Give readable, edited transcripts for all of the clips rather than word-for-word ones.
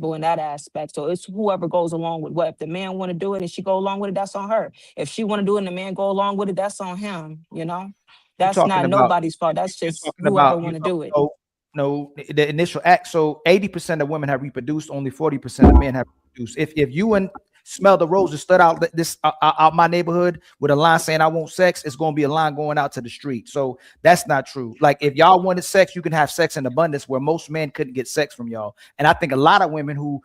in that aspect. So it's whoever goes along with what. If the man want to do it and she go along with it, that's on her. If she want to do it and the man go along with it, that's on him. You know, You're that's talking not about nobody's fault. That's you're just talking whoever about want to do it. no, no, the initial act. So 80% of women have reproduced, only 40% of men have reproduced. If you and smell the roses stood out this out my neighborhood with a line saying I want sex, it's going to be a line going out to the street. So that's not true. Like if y'all wanted sex, you can have sex in abundance where most men couldn't get sex from y'all. And I think a lot of women who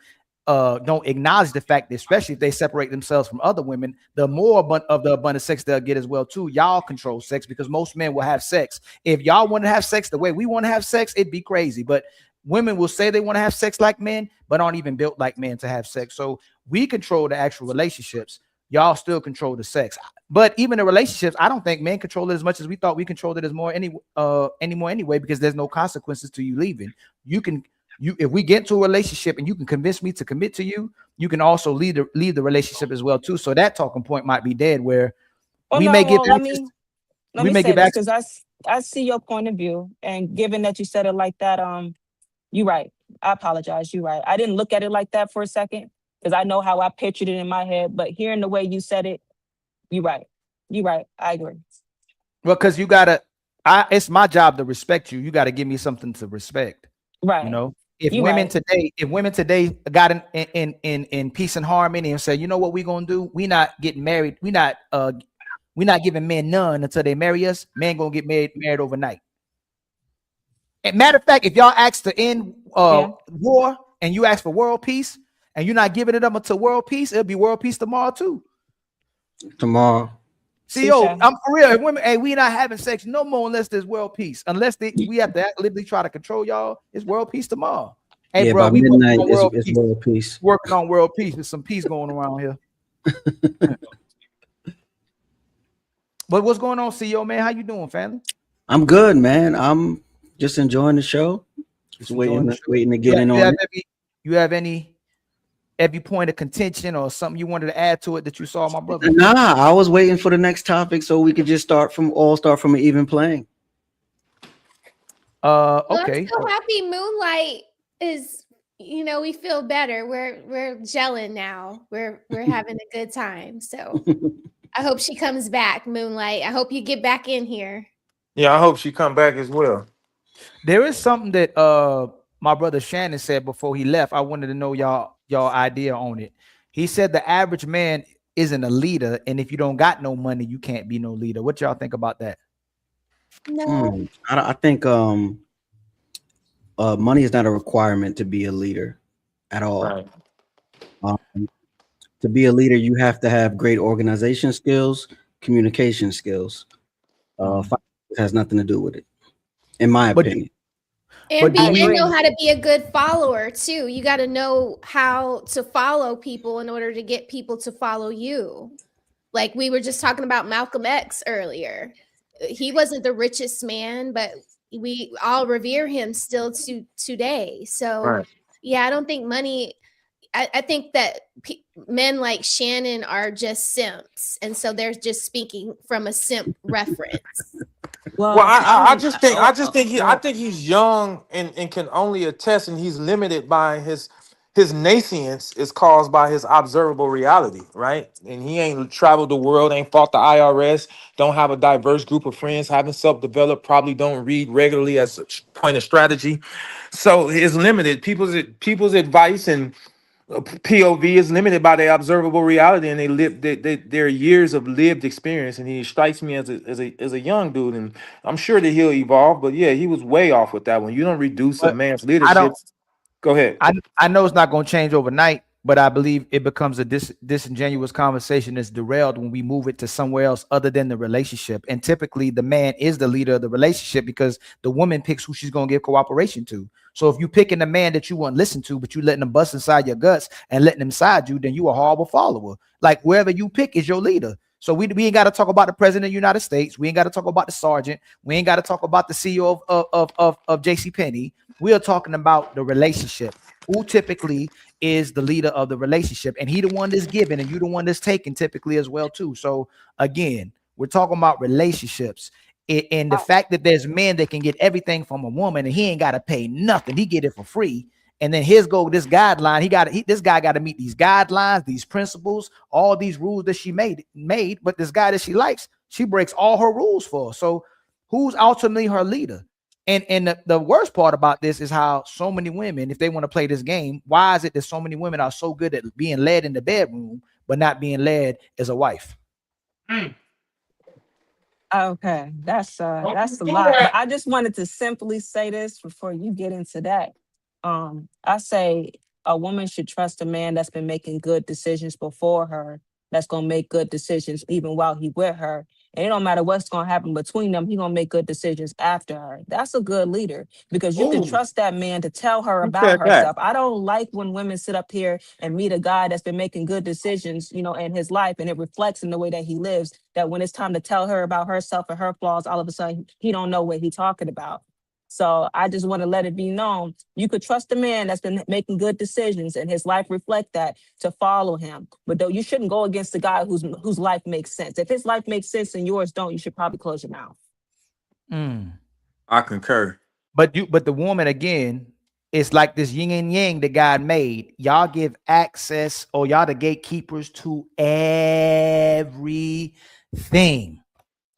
don't acknowledge the fact that, especially if they separate themselves from other women, the more of the abundant sex they'll get as well too. Y'all control sex because most men will have sex. If y'all want to have sex the way we want to have sex, it'd be crazy. But women will say they want to have sex like men, but aren't even built like men to have sex. So we control the actual relationships. Y'all still control the sex. But even the relationships, I don't think men control it as much as we thought we controlled it as more anymore anyway, because there's no consequences to you leaving. If we get into a relationship and you can convince me to commit to you, you can also leave the relationship as well too. So that talking point might be dead where Well, we no, may give well, access, let we me may say give this access. because I see your point of view, and given that you said it like that, you're right. I apologize. You're right. I didn't look at it like that for a second because I know how I pictured it in my head. But hearing the way you said it, you're right. You're right. I agree. Well, because it's my job to respect you. You got to give me something to respect. You Right. know, if You're women right. today got in peace and harmony and say, you know what we're gonna do? We not getting married. We not giving men none until they marry us. Men gonna get married overnight. And matter of fact, if y'all ask to end Yeah. war and you ask for world peace and you're not giving it up until world peace, it'll be world peace tomorrow too. Tomorrow. See, Touche. I'm for real. If women, hey, we not having sex no more unless there's world peace. Unless we have to literally try to control y'all. It's world peace tomorrow. Hey, Yeah, bro, by we working midnight on world it's peace. world peace. Working on world peace. There's some peace going around here. But what's going on, CEO man? How you doing, family? I'm good, man. I'm just enjoying the show. Just enjoying the show. waiting to get in on it. You have every point of contention or something you wanted to add to it that you saw, my brother? Nah, I was waiting for the next topic so we could just start from an even playing. Okay. Well, I'm so happy Moonlight is, we feel better. We're gelling now. We're having a good time. So I hope she comes back, Moonlight. I hope you get back in here. Yeah, I hope she come back as well. There is something that my brother Shannon said before he left. I wanted to know y'all idea on it. He said the average man isn't a leader, and if you don't got no money, you can't be no leader. What y'all think about that? No. I think money is not a requirement to be a leader at all. Right. To be a leader, you have to have great organization skills, communication skills. Finance has nothing to do with it, in my opinion. And know how to be a good follower too. You got to know how to follow people in order to get people to follow you. Like we were just talking about Malcolm X earlier. He wasn't the richest man, but we all revere him still to today. So Right. Yeah, I don't think money. I think that men like Shannon are just simps, and so they're just speaking from a simp reference. Well, I just think he's young and can only attest, and he's limited by his nascience is caused by his observable reality, right? And he ain't traveled the world, ain't fought the IRS, don't have a diverse group of friends, haven't self-developed, probably don't read regularly as a point of strategy. So it's limited. People's advice and POV is limited by their observable reality, and their years of lived experience. And he strikes me as a young dude, and I'm sure that he'll evolve. But yeah, he was way off with that one. You don't reduce a But man's leadership. Go ahead. I know it's not going to change overnight, but I believe it becomes a disingenuous conversation that's derailed when we move it to somewhere else other than the relationship. And typically the man is the leader of the relationship because the woman picks who she's going to give cooperation to. So if you picking the man that you want to listen to, but you letting him bust inside your guts and letting him side you, then you a horrible follower. Like wherever you pick is your leader. So we ain't got to talk about the president of the United States. We ain't got to talk about the sergeant. We ain't got to talk about the CEO of JCPenney. We are talking about the relationship. Who typically is the leader of the relationship, and he the one that's giving and you the one that's taking typically as well too. So again, we're talking about relationships and the fact that there's men that can get everything from a woman and he ain't got to pay nothing. He get it for free. And then here's go this guideline. This guy got to meet these guidelines, these principles, all these rules that she made. But this guy that she likes, she breaks all her rules for. So who's ultimately her leader? And the worst part about this is how so many women, if they want to play this game, why is it that so many women are so good at being led in the bedroom, but not being led as a wife? Okay, that's a lot. But I just wanted to simply say this before you get into that. I say a woman should trust a man that's been making good decisions before her, that's gonna make good decisions even while he with her. And it don't matter what's gonna happen between them, he gonna make good decisions after her. That's a good leader because you can Ooh, trust that man to tell her who about said that? herself. I don't like when women sit up here and meet a guy that's been making good decisions, in his life, and it reflects in the way that he lives. That when it's time to tell her about herself and her flaws, all of a sudden he don't know what he's talking about. So I just want to let it be known, you could trust a man that's been making good decisions and his life reflect that to follow him. But though you shouldn't go against the guy whose life makes sense. If his life makes sense and yours don't, you should probably close your mouth. I concur. But the woman again, it's like this yin and yang that God made. Y'all give access, or y'all the gatekeepers to everything.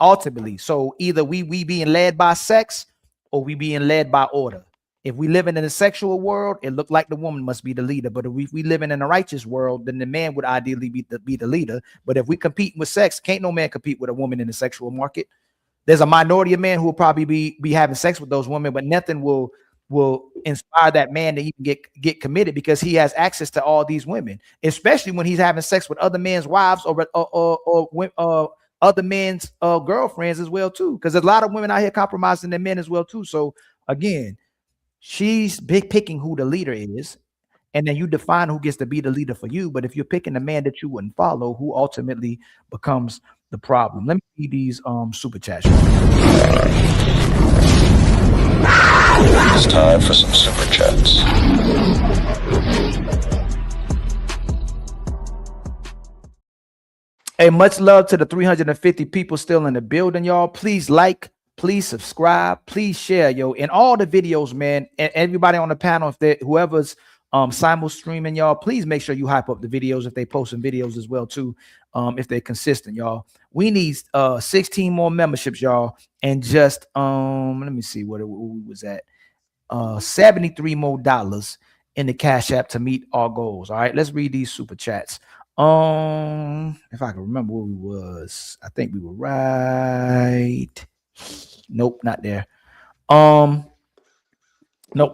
Ultimately, so either we being led by sex or we being led by order. If we living in a sexual world, it looked like the woman must be the leader. But if we living in a righteous world, then the man would ideally be the leader. But if we compete with sex, can't no man compete with a woman in the sexual market. There's a minority of men who will probably be having sex with those women, but nothing will inspire that man to even get committed because he has access to all these women, especially when he's having sex with other men's wives or other men's girlfriends as well too, because there's a lot of women out here compromising their men as well too. So again, she's picking who the leader is, and then you define who gets to be the leader for you. But if you're picking a man that you wouldn't follow, who ultimately becomes the problem? Let me see these super chats. It's time for some super chats. Hey, much love to the 350 people still in the building, y'all. Please like, please subscribe, please share, yo, and all the videos, man. And everybody on the panel, whoever's simul streaming, y'all, please make sure you hype up the videos if they posting videos as well too. If they're consistent, y'all. We need 16 more memberships, y'all, and just let me see what we was at. $73 more in the Cash App to meet our goals. All right, let's read these super chats. If I can remember where we was, I think we were right. Nope, not there. Nope,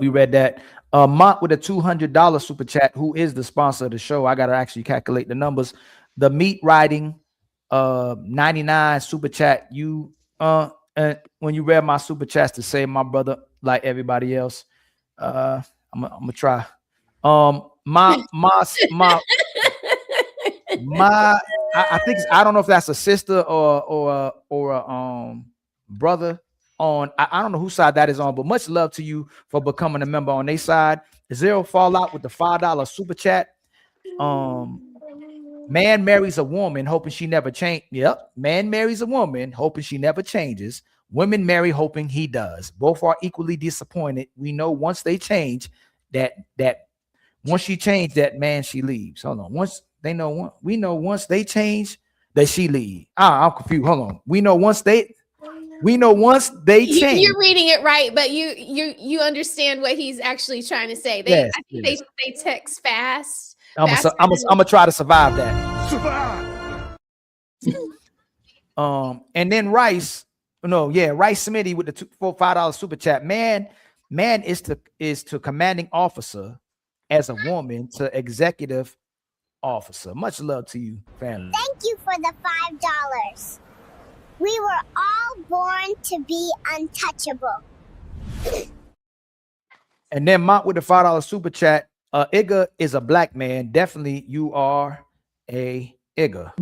we read that. Mont with a $200 super chat, who is the sponsor of the show. I gotta actually calculate the numbers. The meat riding 99 super chat. You when you read my super chats to save my brother like everybody else, I'm gonna try. I think I don't know if that's a sister or a brother on. I don't know whose side that is on, but much love to you for becoming a member on their side. Zero Fallout with the $5 super chat. Man marries a woman hoping she never change. Yep, man marries a woman hoping she never changes. Women marry hoping he does. Both are equally disappointed. We know once they change that once she changed that man, she leaves. Hold on. We know once they change that she leaves. I'm confused. Hold on. We know once they change. You're reading it right, but you understand what he's actually trying to say. I think they text fast. I'm gonna try to survive that. And then Rice Smitty with the $5 super chat. Man is to commanding officer as a woman to executive officer. Much love to you, family. Thank you for the $5. We were all born to be untouchable. And then Mont with the $5 super chat. Igga is a black man. Definitely, you are a Igga.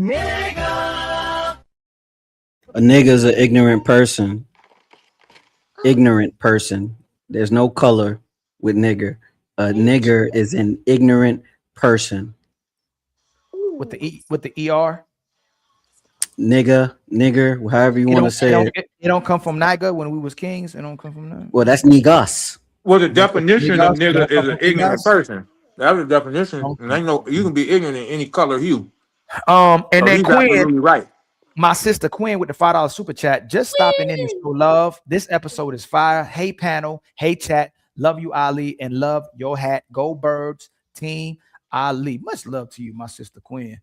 A nigga is an ignorant person. Ignorant person. There's no color with nigger. A nigger is an ignorant person. With the ER. Nigger, however you want to say it. It don't come from Niger when we was kings. It don't come from that. Well, that's niggas. Well, the That's what definition of niggas, nigga is an ignorant niggas. person. That's the definition. And Okay. ain't no, you can be ignorant in any color hue. And So then he's Quinn, absolutely right. my sister Quinn with the $5 super chat, just stopping in to show love. This episode is fire. Hey panel, hey chat, love you Ali, and love your hat. Go Birds, team Ali. Much love to you, my sister Quinn.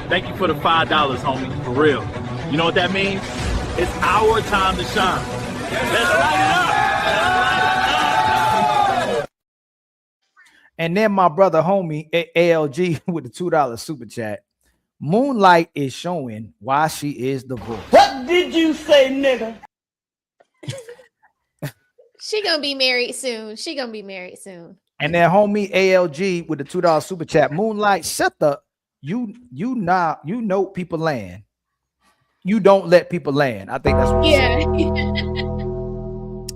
Thank you for the $5, homie. For real. You know what that means? It's our time to shine. Let's light it up. And then my brother homie ALG with the $2 super chat. Moonlight is showing why she is the voice. What did you say, nigga? She gonna be married soon. She gonna be married soon. And then homie ALG with the $2 super chat. Moonlight, shut the you know people land. You don't let people land. I think that's what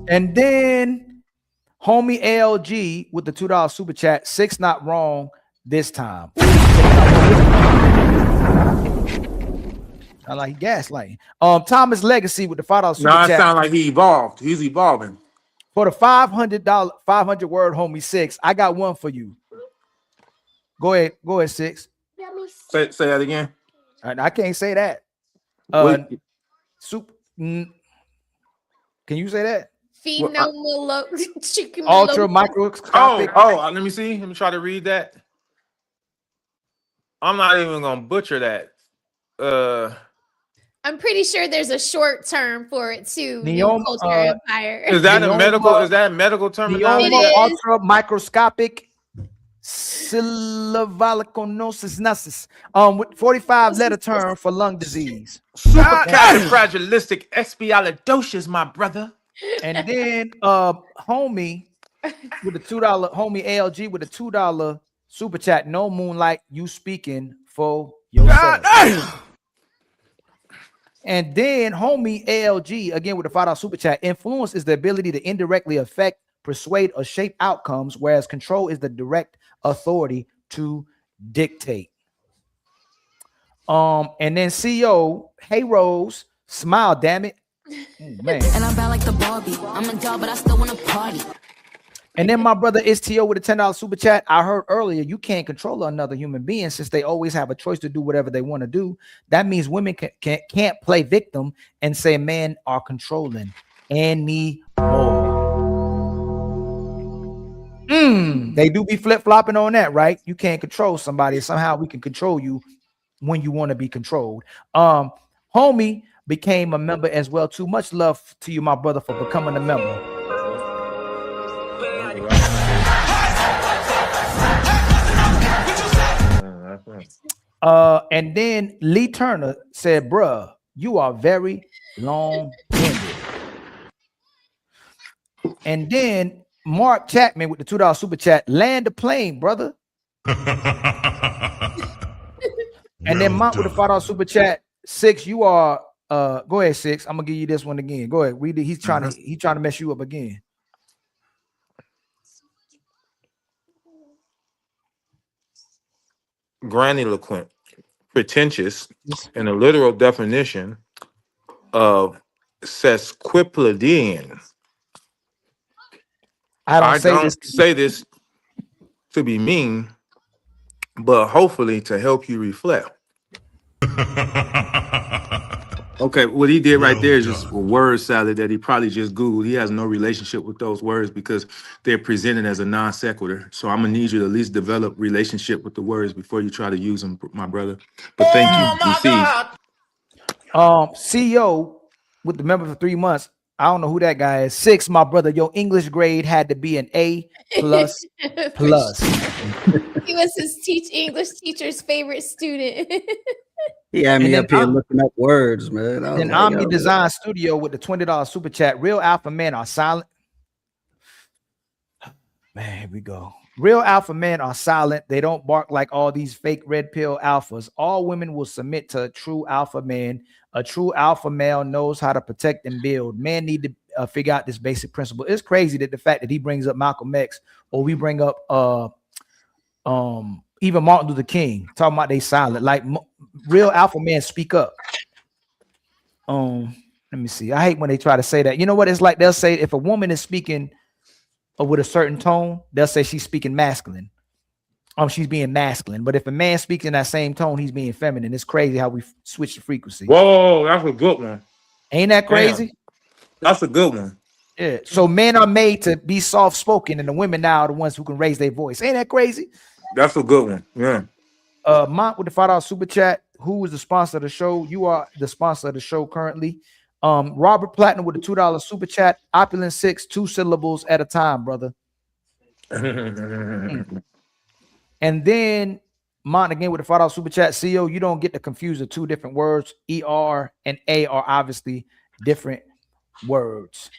And then homie ALG with the $2 super chat. 6 not wrong this time. I like gaslighting. Thomas Legacy with the $5 super Now it chat. sounds like he evolved. He's evolving. For the $500 word homie 6, I got one for you. Go ahead 6. Say that again. I can't say that. Soup. Can you say that? Ultra microscopic. Let me see. Let me try to read that. I'm not even gonna butcher that. I'm pretty sure there's a short term for it too. Neoma, Culture empire. Is that a medical? Is that medical terminology? Ultra microscopic syllabiconosis with 45 letter term for lung disease. Supercalifragilistic expialidocious, my brother. And then homie with the $2, homie ALG with the $2 super chat. No Moonlight, you speaking for yourself. And then homie ALG again with the $5 super chat. Influence is the ability to indirectly affect, persuade, or shape outcomes, whereas control is the direct authority to dictate. And then CEO, hey Rose, smile, damn it. Oh, man. And I'm bad like the Barbie. I'm a doll, but I still want to party. And then my brother STO with a $10 super chat. I heard earlier you can't control another human being since they always have a choice to do whatever they want to do. That means women can't play victim and say men are controlling anymore. They do be flip-flopping on that, right? You can't control somebody. Somehow we can control you when you want to be controlled. Homie became a member as well too. Much love to you, my brother, for becoming a member. And then Lee Turner said, bruh, you are very long-winded. And then Mark Chapman with the $2 super chat, land the plane, brother. And then Mont with the $5 super chat, 6, you are go ahead, 6. I'm gonna give you this one again. Go ahead, read it. He's trying to mess you up again. Grandiloquent, pretentious, and a literal definition of sesquipedalian. I don't say this to be mean, but hopefully to help you reflect. Okay, what he did right there is just a word salad that he probably just Googled. He has no relationship with those words because they're presented as a non sequitur. So I'm gonna need you to at least develop relationship with the words before you try to use them, my brother. But thank you. CEO with the member for 3 months. I don't know who that guy is. 6, my brother. Your English grade had to be an A++. He was his English teacher's favorite student. He had me up here looking up words, man. And Omni Design Studio with the $20 super chat. Real alpha men are silent. Man, here we go. Real alpha men are silent. They don't bark like all these fake red pill alphas. All women will submit to a true alpha man. A true alpha male knows how to protect and build. Men need to figure out this basic principle. It's crazy that the fact that he brings up Malcolm X, or we bring up even Martin Luther King, talking about they silent. Like real alpha men speak up. Let me see. I hate when they try to say that. You know what? It's like they'll say if a woman is speaking or with a certain tone, they'll say she's speaking masculine. She's being masculine. But if a man speaks in that same tone, he's being feminine. It's crazy how we switch the frequency. Whoa, that's a good one. Ain't that crazy? Damn, that's a good one. Yeah. So men are made to be soft spoken, and the women now are the ones who can raise their voice. Ain't that crazy? That's a good one. Yeah. Mont with the $5 super chat. Who is the sponsor of the show? You are the sponsor of the show currently. Robert Platinum with the $2 super chat. Opulent 6, 2 syllables at a time, brother. And then Mont again with the $5 super chat. CEO, you don't get to confuse the two different words. ER and A are obviously different words.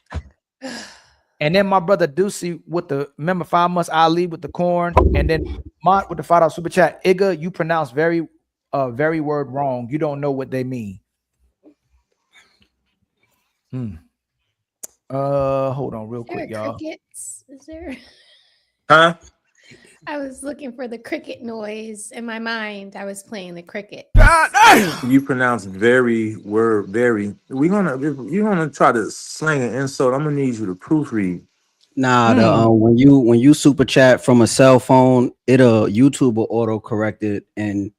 And then my brother Ducey with the remember 5 months Ali with the corn, and then Mont with the $5 super chat. Igga, you pronounce very word wrong. You don't know what they mean. Hold on real quick, y'all. Crickets? Is there? Huh? I was looking for the cricket noise in my mind. I was playing the cricket. You pronounce very word very. You're gonna try to slang an insult. I'm gonna need you to proofread. Nah, when you super chat from a cell phone, YouTube will auto correct it and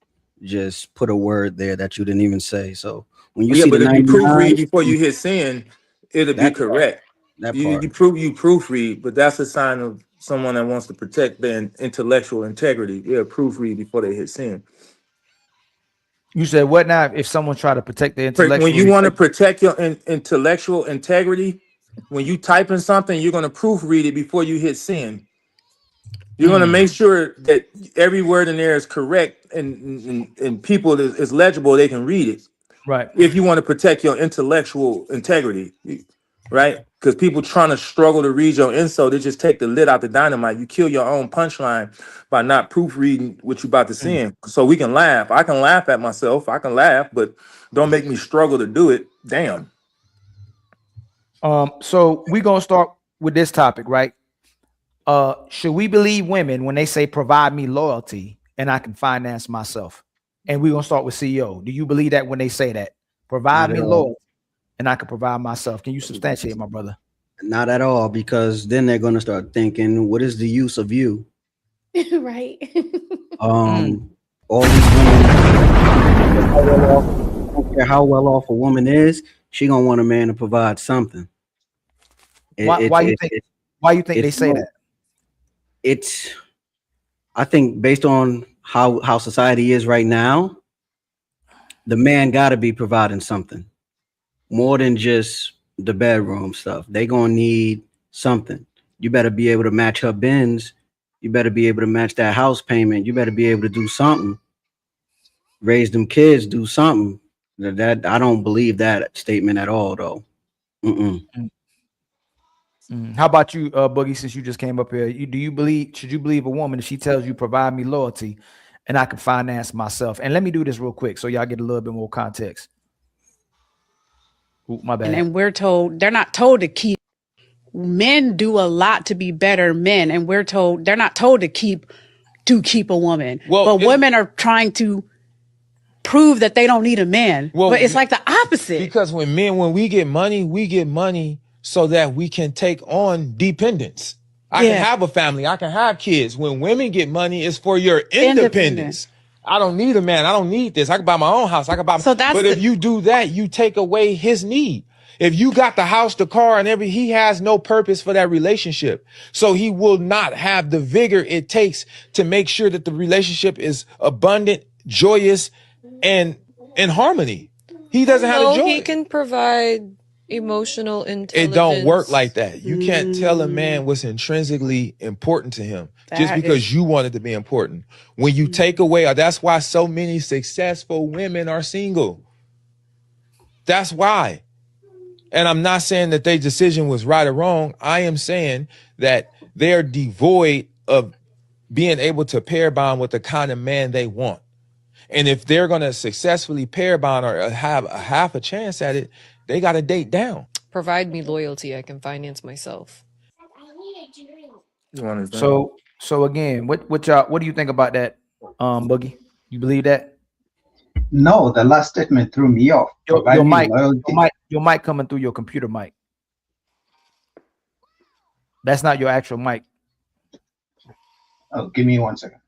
just put a word there that you didn't even say. So when you see but the if you 99, proofread before you hit send, it'll be correct. You proofread, but that's a sign of someone that wants to protect their intellectual integrity. Yeah, proofread before they hit send. You said what now? If someone try to protect their intellectual, when you want to protect your intellectual integrity, when you type in something, you're going to proofread it before you hit send. You're going to make sure that every word in there is correct and people is legible. They can read it. Right. If you want to protect your intellectual integrity, right? Because people trying to struggle to read your insult, they just take the lid out the dynamite. You kill your own punchline by not proofreading what you're about to send. So we can laugh. I can laugh at myself. I can laugh, but don't make me struggle to do it. Damn. So we're gonna start with this topic, right? Should we believe women when they say provide me loyalty and I can finance myself? And we're gonna start with CEO. Do you believe that when they say that? Provide me loyalty and I can provide myself. Can you substantiate, my brother? Not at all, because then they're gonna start thinking, what is the use of you? Right. All these women, I don't care how well off a woman is, she gonna want a man to provide something. Why you think they say that? I think based on how society is right now, the man got to be providing something more than just the bedroom stuff. They gonna need something. You better be able to match her bins. You better be able to match that house payment. You better be able to do something. Raise them kids, do something. That I don't believe that statement at all, though. How about you, Boogie? Since you just came up here, should you believe a woman if she tells you provide me loyalty and I can finance myself? And let me do this real quick so y'all get a little bit more context. Ooh, my bad. And we're told they're not told to keep. Men do a lot to be better men, and we're told they're not told to keep a woman. But women are trying to prove that they don't need a man. But it's like the opposite. Because when we get money so that we can take on dependence. I can have a family. I can have kids. When women get money, it's for your independence. I don't need a man. I don't need this. I can buy my own house. I can buy. But if you do that, you take away his need. If you got the house, the car, and he has no purpose for that relationship. So he will not have the vigor it takes to make sure that the relationship is abundant, joyous, and in harmony. He doesn't have the joy. He can provide emotional intelligence. It don't work like that. You can't tell a man what's intrinsically important to him just because you want it to be important. When you take away, that's why so many successful women are single. That's why. And I'm not saying that their decision was right or wrong. I am saying that they're devoid of being able to pair bond with the kind of man they want. And if they're going to successfully pair bond or have a half a chance at it, they got to date down. Provide me loyalty. I can finance myself. So again, what do you think about that, Boogie? You believe that? No, the last statement threw me off. Your mic coming through your computer mic. That's not your actual mic. Oh, give me 1 second.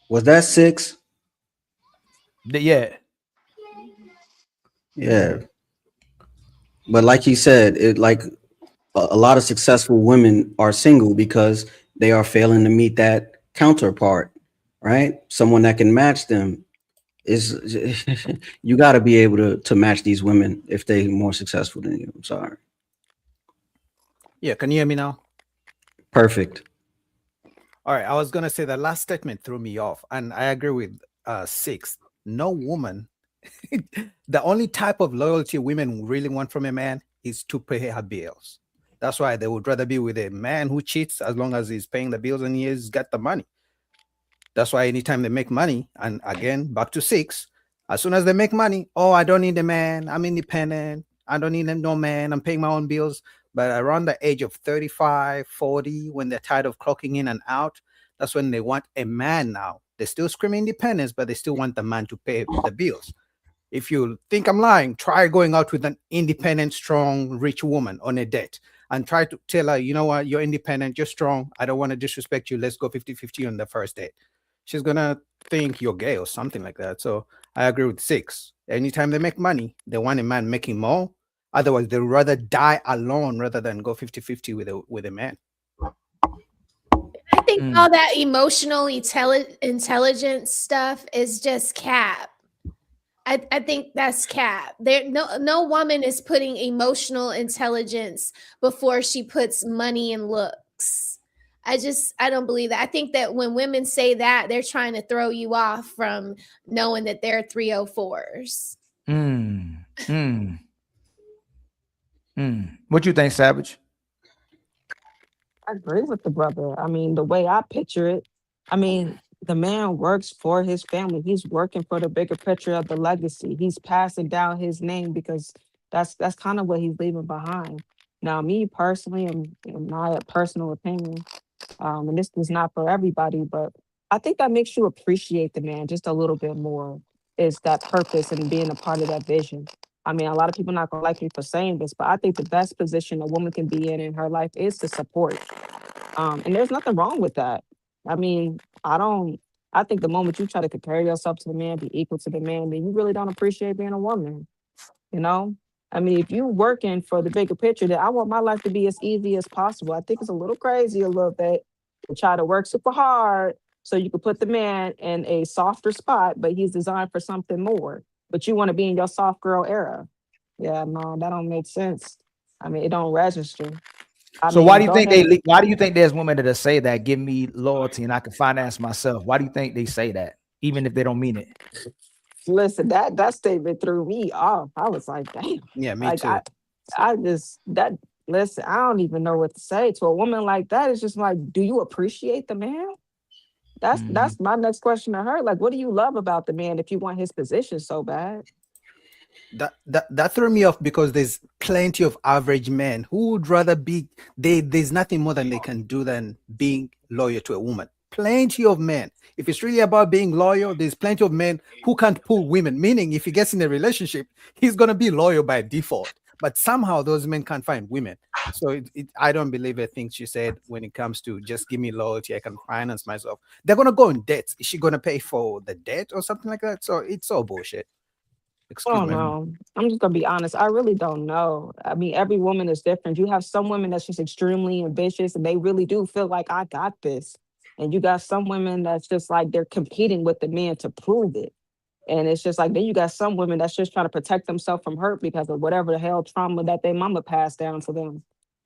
Was that 6? Yeah. Yeah. But like he said, it like a lot of successful women are single because they are failing to meet that counterpart, right? Someone that can match them is you got to be able to match these women if they're more successful than you. I'm sorry. Yeah, can you hear me now? Perfect. All right, I was gonna say the last statement threw me off, and I agree with 6. No woman, the only type of loyalty women really want from a man is to pay her bills. That's why they would rather be with a man who cheats as long as he's paying the bills and he's got the money. That's why anytime they make money, and again, back to 6, as soon as they make money, oh, I don't need a man. I'm independent. I don't need no man. I'm paying my own bills. But around the age of 35, 40, when they're tired of clocking in and out, that's when they want a man now. They still scream independence, but they still want the man to pay the bills. If you think I'm lying, try going out with an independent, strong, rich woman on a date and try to tell her, you know what, you're independent, you're strong. I don't want to disrespect you. Let's go 50-50 on the first date. She's going to think you're gay or something like that. So I agree with 6. Anytime they make money, they want a man making more. Otherwise, they'd rather die alone rather than go 50-50 with a man. I think all that emotional intelligence stuff is just cap. I think that's cap. No woman is putting emotional intelligence before she puts money and looks. I don't believe that. I think that when women say that, they're trying to throw you off from knowing that they're 304s. What you think, Savage? I agree with the brother. I mean, the way I picture it, I mean, the man works for his family. He's working for the bigger picture of the legacy. He's passing down his name because that's kind of what he's leaving behind. Now, me personally, in my personal opinion, and this is not for everybody, but I think that makes you appreciate the man just a little bit more. Is that purpose and being a part of that vision? I mean, a lot of people not gonna like me for saying this, but I think the best position a woman can be in her life is to support. And there's nothing wrong with that. I mean, I think the moment you try to compare yourself to the man, be equal to the man, then you really don't appreciate being a woman. You know? I mean, if you're working for the bigger picture, that I want my life to be as easy as possible. I think it's a little crazy a little bit to try to work super hard so you can put the man in a softer spot, but he's designed for something more. But you want to be in your soft girl era. Yeah, no, that don't make sense. I mean, it don't register. So why do you think why do you think there's women that say that, give me loyalty and I can finance myself? Why do you think they say that, even if they don't mean it? Listen, that statement threw me off. I was like, damn. Yeah, me like, too. Listen, I don't even know what to say to a woman like that. It's just like, do you appreciate the man? That's my next question to her. Like, what do you love about the man if you want his position so bad? That threw me off because there's plenty of average men who would rather be there's nothing more than they can do than being loyal to a woman. Plenty of men. If it's really about being loyal, there's plenty of men who can't pull women, meaning if he gets in a relationship, he's gonna be loyal by default. But somehow those men can't find women. So I don't believe a thing she said when it comes to just give me loyalty, I can finance myself. They're gonna go in debt. Is she gonna pay for the debt or something like that? So it's all bullshit. Oh no, I'm just gonna be honest. I really don't know. I mean, every woman is different. You have some women that's just extremely ambitious and they really do feel like I got this. And you got some women that's just like they're competing with the man to prove it. And it's just like then you got some women that's just trying to protect themselves from hurt because of whatever the hell trauma that their mama passed down to them.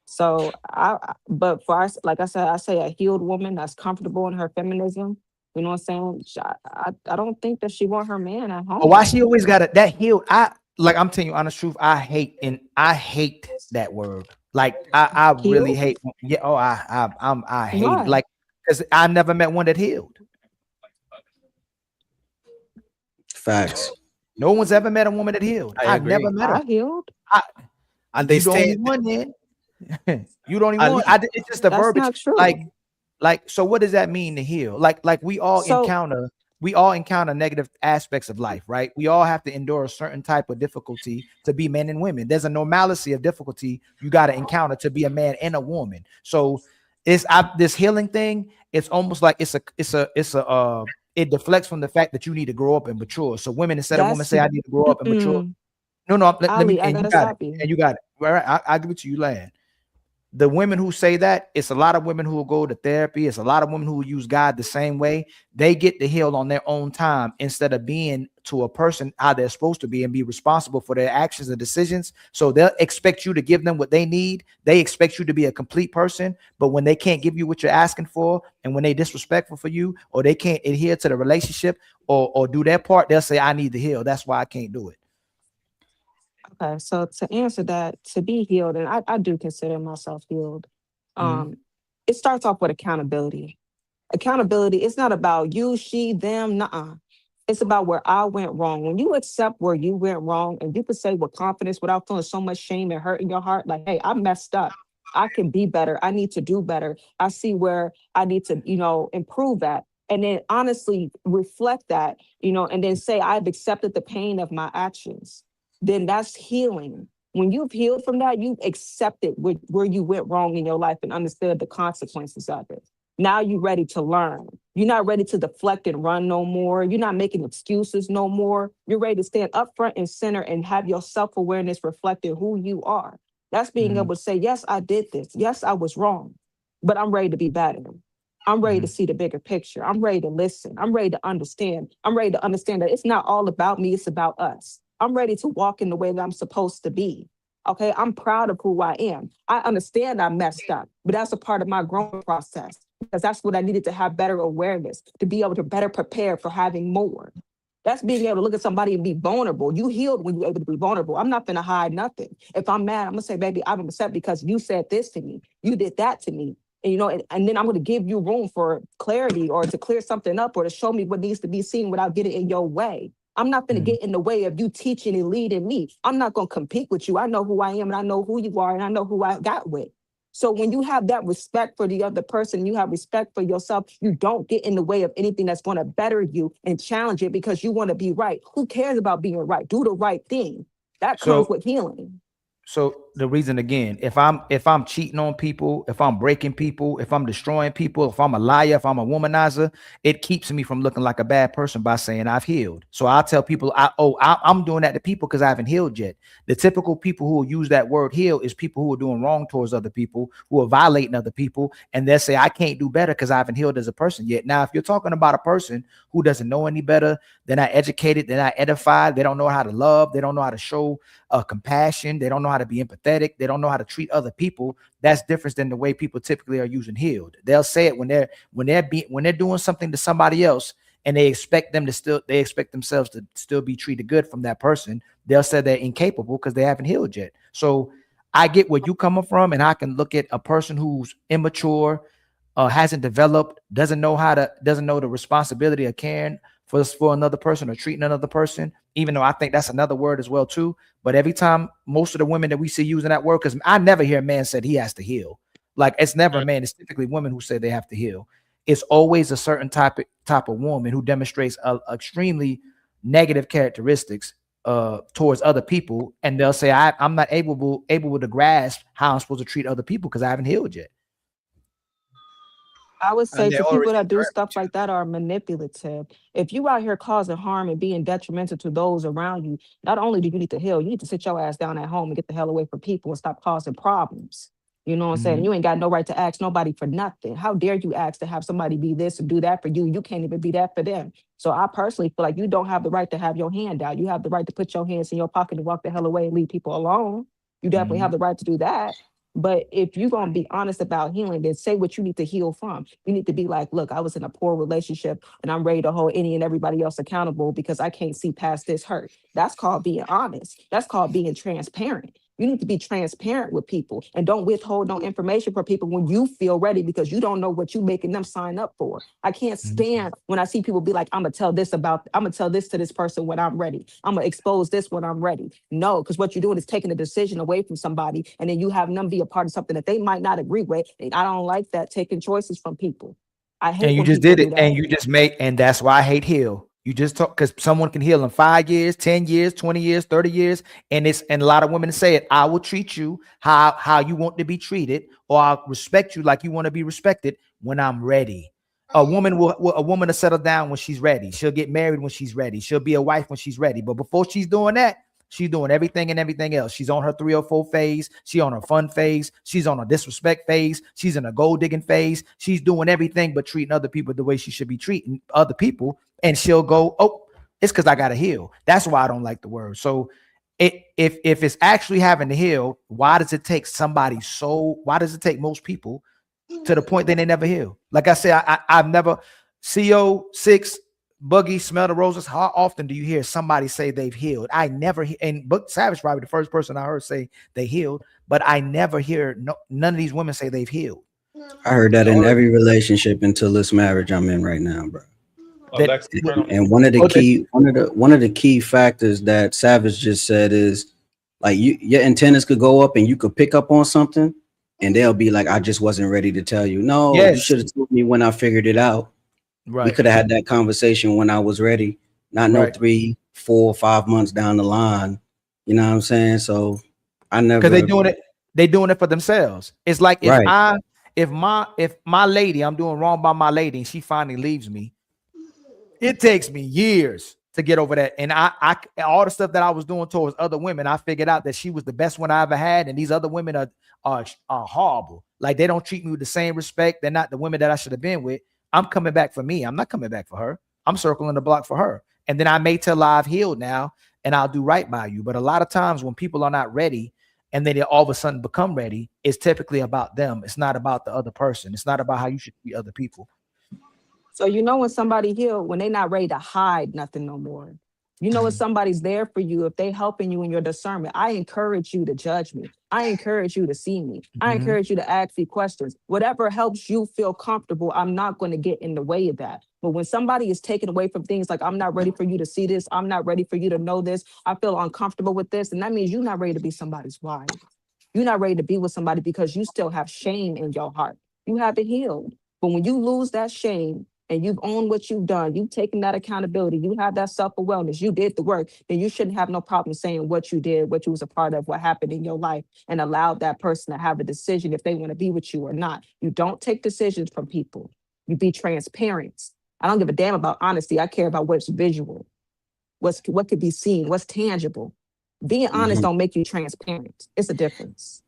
So but for us, like I said, I say a healed woman that's comfortable in her feminism. You know what I'm saying? I don't think that she want her man at home. Oh, why she always got that healed? I'm telling you honest truth. I hate that word. Like I really hate. Yeah. Oh, I hate it. Like because I never met one that healed. Facts. No one's ever met a woman that healed. I've never met her. I healed. And they stay one then. You don't even want. It's just the verbiage. Like, so what does that mean to heal? Like we all encounter we all encounter negative aspects of life, right? We all have to endure a certain type of difficulty to be men and women. There's a normalcy of difficulty you got to encounter to be a man and a woman. So this healing thing, it's almost like it deflects from the fact that you need to grow up and mature. So women, instead of women That's say I need to grow up and mature. No, let me, Ali, I and you gotta got it. stop you. And you got it. Right. I'll give it to you, land. The women who say that, it's a lot of women who will go to therapy. It's a lot of women who will use God the same way. They get to heal on their own time instead of being to a person how they're supposed to be and be responsible for their actions and decisions. So they'll expect you to give them what they need. They expect you to be a complete person. But when they can't give you what you're asking for, and when they disrespectful for you, or they can't adhere to the relationship or do their part, they'll say, I need to heal. That's why I can't do it. Okay, so to answer that, to be healed, and I do consider myself healed, it starts off with accountability. Accountability, it's not about you, she, them, nuh-uh. It's about where I went wrong. When you accept where you went wrong, and you can say with confidence without feeling so much shame and hurt in your heart, like, hey, I messed up. I can be better. I need to do better. I see where I need to, improve at. And then honestly reflect that, and then say, I've accepted the pain of my actions. Then that's healing. When you've healed from that, you've accepted where you went wrong in your life and understood the consequences of it. Now you're ready to learn. You're not ready to deflect and run no more. You're not making excuses no more. You're ready to stand up front and center and have your self-awareness reflecting who you are. That's being able to say, yes, I did this. Yes, I was wrong, but I'm ready to be better. I'm ready to see the bigger picture. I'm ready to listen. I'm ready to understand. I'm ready to understand that it's not all about me. It's about us. I'm ready to walk in the way that I'm supposed to be. Okay, I'm proud of who I am. I understand I messed up, but that's a part of my growth process because that's what I needed to have better awareness, to be able to better prepare for having more. That's being able to look at somebody and be vulnerable. You healed when you're able to be vulnerable. I'm not going to hide nothing. If I'm mad, I'm going to say, baby, I'm upset because you said this to me. You did that to me. And then I'm going to give you room for clarity or to clear something up or to show me what needs to be seen without getting in your way. I'm not going to get in the way of you teaching and leading me. I'm not going to compete with you. I know who I am and I know who you are and I know who I got with. So when you have that respect for the other person, you have respect for yourself, you don't get in the way of anything that's going to better you and challenge it because you want to be right. Who cares about being right? Do the right thing. That comes with healing. So the reason again, if I'm cheating on people, if I'm breaking people, if I'm destroying people, if I'm a liar, if I'm a womanizer, it keeps me from looking like a bad person by saying I've healed. So I tell people, I'm doing that to people because I haven't healed yet. The typical people who will use that word heal is people who are doing wrong towards other people, who are violating other people, and they'll say I can't do better because I haven't healed as a person yet. Now, if you're talking about a person who doesn't know any better, they're not educated, they're not edified, they don't know how to love, they don't know how to show compassion, they don't know how to be empathetic, they don't know how to treat other people. That's different than the way people typically are using healed. They'll say it when they're doing something to somebody else and they expect themselves to still be treated good from that person. They'll say they're incapable because they haven't healed yet. So I get where you coming from, and I can look at a person who's immature, hasn't developed, doesn't know the responsibility of caring for another person or treating another person, even though I think that's another word as well too. But every time, most of the women that we see using that word, because I never hear a man said he has to heal. Like it's never a man. It's typically women who say they have to heal. It's always a certain type of woman who demonstrates extremely negative characteristics towards other people, and they'll say I'm not able to grasp how I'm supposed to treat other people because I haven't healed yet. I would say to people that do stuff like that are manipulative. If you out here causing harm and being detrimental to those around you, not only do you need to heal, you need to sit your ass down at home and get the hell away from people and stop causing problems. You know what I'm saying? You ain't got no right to ask nobody for nothing. How dare you ask to have somebody be this and do that for you? You can't even be that for them. So I personally feel like you don't have the right to have your hand out. You have the right to put your hands in your pocket and walk the hell away and leave people alone. You definitely have the right to do that. But if you're going to be honest about healing, then say what you need to heal from. You need to be like, look, I was in a poor relationship and I'm ready to hold any and everybody else accountable because I can't see past this hurt. That's called being honest. That's called being transparent. You need to be transparent with people and don't withhold no information from people when you feel ready because you don't know what you're making them sign up for. I can't stand when I see people be like, I'm going to tell this to this person when I'm ready. I'm going to expose this when I'm ready. No, because what you're doing is taking a decision away from somebody and then you have them be a part of something that they might not agree with. And I don't like that, taking choices from people. I hate And you when just people did do it, that. and you just made, and that's why I hate heal. You just talk because someone can heal in 5 years, 10 years, 20 years, 30 years, and a lot of women say it. I will treat you how you want to be treated, or I'll respect you like you want to be respected when I'm ready. A woman will settle down when she's ready. She'll get married when she's ready. She'll be a wife when she's ready. But before she's doing that, she's doing everything and everything else. She's on her 304 phase. She's on her fun phase. She's on a disrespect phase. She's in a gold digging phase. She's doing everything but treating other people the way she should be treating other people. And she'll go, oh, it's because I got to heal. That's why I don't like the word. So if it's actually having to heal, why does it take why does it take most people to the point that they never heal? Like I said, I've never, CO6, Boogie, Smell the Roses. How often do you hear somebody say they've healed? I never hear, and Book Savage probably the first person I heard say they healed, but I never hear none of these women say they've healed. I heard that in every relationship until this marriage I'm in right now, bro. And one of the key factors that Savage just said is like your antennas could go up and you could pick up on something, and they'll be like, I just wasn't ready to tell you. No, you should have told me when I figured it out. Right. We could have had that conversation when I was ready, not no 3, 4, 5 months down the line. You know what I'm saying? So I never, because they're doing it for themselves. It's like if my lady, I'm doing wrong by my lady, and she finally leaves me, it takes me years to get over that. And I all the stuff that I was doing towards other women, I figured out that she was the best one I ever had, and these other women are horrible. Like, they don't treat me with the same respect. They're not the women that I should have been with. I'm coming back for me. I'm not coming back for her. I'm circling the block for her. And then I may tell her I've healed now and I'll do right by you. But a lot of times when people are not ready and then they all of a sudden become ready, it's typically about them. It's not about the other person. It's not about how you should treat other people. So you know when somebody healed, when they're not ready to hide nothing no more. You know if somebody's there for you, if they helping you in your discernment. I encourage you to judge me. I encourage you to see me. I encourage you to ask me questions. Whatever helps you feel comfortable, I'm not going to get in the way of that. But when somebody is taken away from things like, I'm not ready for you to see this, I'm not ready for you to know this, I feel uncomfortable with this, and that means you're not ready to be somebody's wife. You're not ready to be with somebody because you still have shame in your heart. You haven't healed. But when you lose that shame, and you've owned what you've done, you've taken that accountability, you have that self-awareness, you did the work, then you shouldn't have no problem saying what you did, what you was a part of, what happened in your life, and allow that person to have a decision if they want to be with you or not. You don't take decisions from people. You be transparent. I don't give a damn about honesty. I care about what's visual, what could be seen, what's tangible. Being honest don't make you transparent. It's a difference.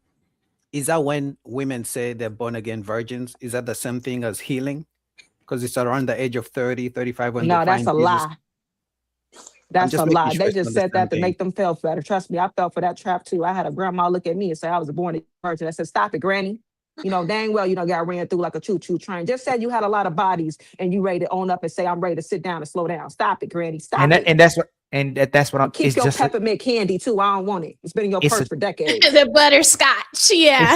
Is that when women say they're born again virgins? Is that the same thing as healing? Because it's around the age of 30, 35 when no, they that's find a Jesus. lie. That's a lie. They just said that to make them feel better. Trust me, I fell for that trap too. I had a grandma look at me and say I was born again virgin. I said, stop it, Granny. You know, dang well, got ran through like a choo-choo train. Just said you had a lot of bodies and you ready to own up and say, I'm ready to sit down and slow down. Stop it, Granny. Stop it. And that's what I'm. Keep your peppermint candy too. I don't want it. It's been in your purse for decades. The butterscotch, yeah.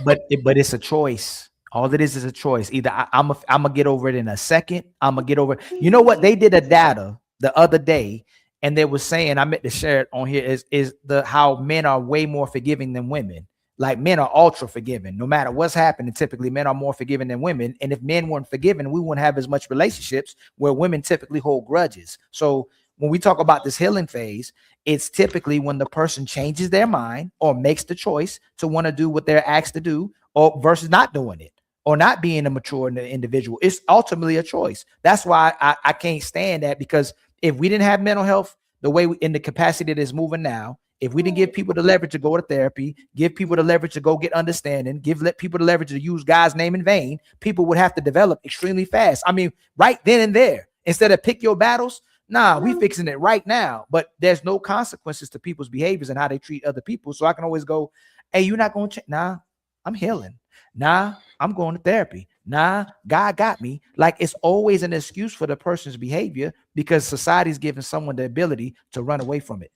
But it's a choice. All it is a choice. Either I'm gonna get over it in a second. I'm gonna get over it. You know what? They did a data the other day, and they were saying, I meant to share it on here, is how men are way more forgiving than women. Like, men are ultra forgiving. No matter what's happening, typically men are more forgiving than women. And if men weren't forgiving, we wouldn't have as much relationships, where women typically hold grudges. So when we talk about this healing phase, it's typically when the person changes their mind or makes the choice to want to do what they're asked to do, or versus not doing it, or not being a mature individual. It's ultimately a choice. That's why I can't stand that, because if we didn't have mental health the way in the capacity that it's moving now, if we didn't give people the leverage to go to therapy, give people the leverage to go get understanding, let people the leverage to use God's name in vain, people would have to develop extremely fast. I mean, right then and there, instead of pick your battles. Nah, we fixing it right now. But there's no consequences to people's behaviors and how they treat other people. So I can always go, hey, you're not going to change. Nah, I'm healing. Nah, I'm going to therapy. Nah, God got me. Like, it's always an excuse for the person's behavior because society's giving someone the ability to run away from it.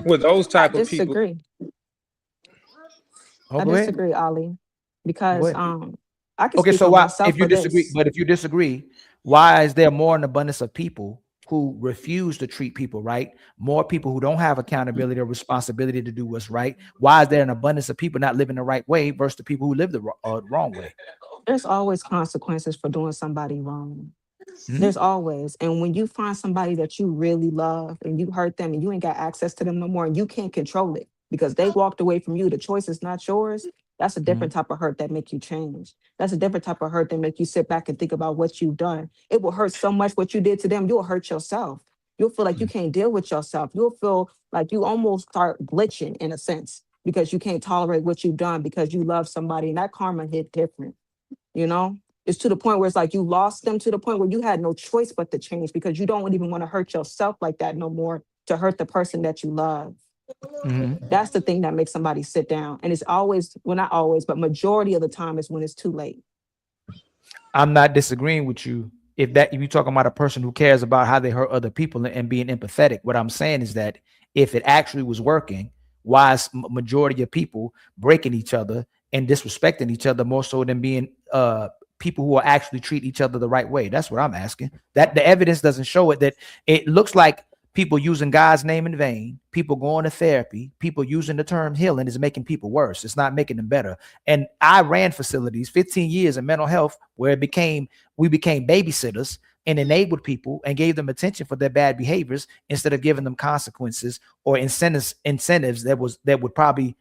With those type of people. I disagree, Ali, because I can speak so on why, myself if you disagree, this. but if you disagree, why is there more an abundance of people who refuse to treat people right? More people who don't have accountability or responsibility to do what's right. Why is there an abundance of people not living the right way versus the people who live the wrong way? There's always consequences for doing somebody wrong. Mhm. There's always. And when you find somebody that you really love and you hurt them and you ain't got access to them no more and you can't control it because they walked away from you, the choice is not yours. That's a different type of hurt that make you change. That's a different type of hurt that make you sit back and think about what you've done. It will hurt so much what you did to them. You'll hurt yourself. You'll feel like you can't deal with yourself. You'll feel like you almost start glitching in a sense because you can't tolerate what you've done because you love somebody and that karma hit different. You know, it's to the point where it's like you lost them to the point where you had no choice but to change because you don't even want to hurt yourself like that no more to hurt the person that you love. Mhm. That's the thing that makes somebody sit down. And it's always, well, not always, but majority of the time is when it's too late. I'm not disagreeing with you. If you're talking about a person who cares about how they hurt other people and being empathetic, what I'm saying is that if it actually was working, why is majority of people breaking each other and disrespecting each other more so than being people who are actually treat each other the right way? That's what I'm asking. That the evidence doesn't show it. That it looks like people using God's name in vain, people going to therapy, people using the term healing is making people worse. It's not making them better. And I ran facilities 15 years in mental health where we became babysitters and enabled people and gave them attention for their bad behaviors instead of giving them consequences or incentives that would probably,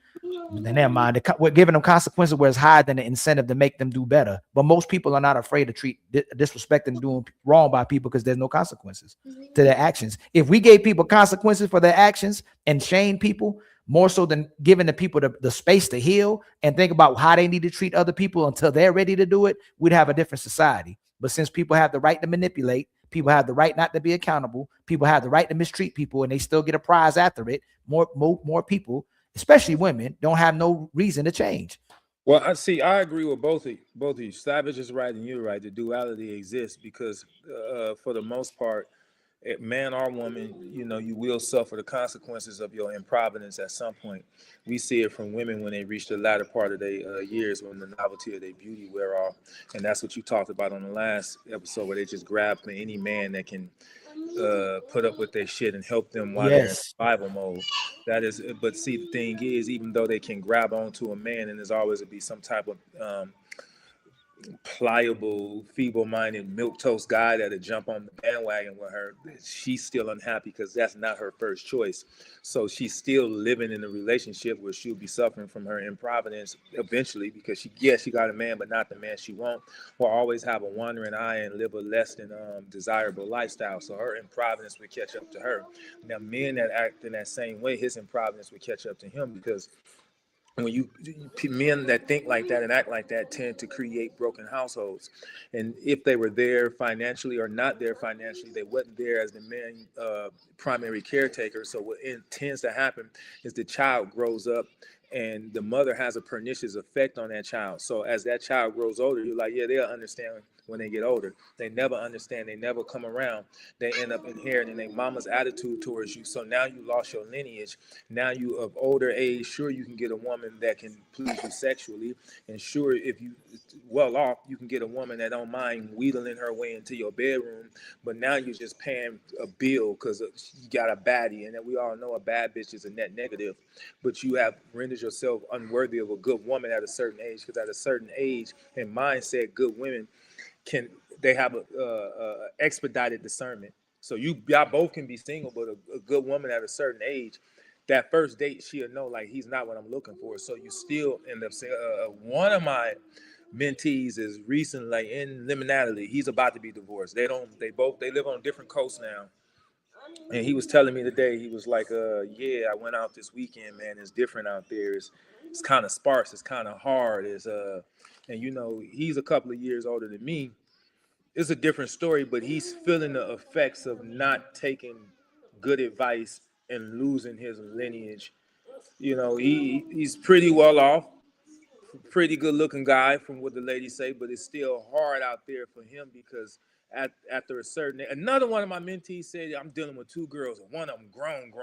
never mind. We're giving them consequences where it's higher than the incentive to make them do better. But most people are not afraid to treat disrespect and doing wrong by people because there's no consequences to their actions. If we gave people consequences for their actions and shame people more so than giving the people the space to heal and think about how they need to treat other people until they're ready to do it, we'd have a different society. But since people have the right to manipulate, people have the right not to be accountable, people have the right to mistreat people, and they still get a prize after it, more people, especially women, don't have no reason to change. Well, I agree with both of you. Savage is right and you're right. The duality exists because, for the most part, man or woman, you will suffer the consequences of your improvidence at some point. We see it from women when they reach the latter part of their years, when the novelty of their beauty wear off, and that's what you talked about on the last episode, where they just grab for any man that can put up with their shit and help them while they're in Yes. survival mode. That is, but see, the thing is, even though they can grab onto a man, and there's always to be some type of pliable, feeble-minded, milquetoast guy that'll jump on the bandwagon with her, she's still unhappy because that's not her first choice. So she's still living in a relationship where she'll be suffering from her improvidence eventually because she got a man, but not the man she wants, or always have a wandering eye and live a less than desirable lifestyle. So her improvidence would catch up to her. Now, men that act in that same way, his improvidence would catch up to him because when men that think like that and act like that tend to create broken households. And if they were there financially or not there financially, they wasn't there as the main primary caretaker. So what tends to happen is the child grows up and the mother has a pernicious effect on that child. So as that child grows older, you're like, yeah, they'll understand when they get older. They never understand. They never come around. They end up inheriting their mama's attitude towards you. So now you lost your lineage. Now you of older age, sure, you can get a woman that can please you sexually. And sure, if you well off, you can get a woman that don't mind wheedling her way into your bedroom. But now you're just paying a bill because you got a baddie. And we all know a bad bitch is a net negative. But you have rendered yourself unworthy of a good woman at a certain age, because at a certain age and mindset, good women they have a expedited discernment. So y'all both can be single, but a good woman at a certain age, that first date, she'll know like he's not what I'm looking for. So you still end up saying, one of my mentees is recently like in liminality. He's about to be divorced. They live on different coasts now. And he was telling me today, he was like, yeah, I went out this weekend, man. It's different out there. It's kind of sparse. It's kind of hard. And he's a couple of years older than me. It's a different story, but he's feeling the effects of not taking good advice and losing his lineage. He's pretty well off, pretty good looking guy from what the ladies say, but it's still hard out there for him because after a certain, another one of my mentees said, I'm dealing with two girls and one of them grown.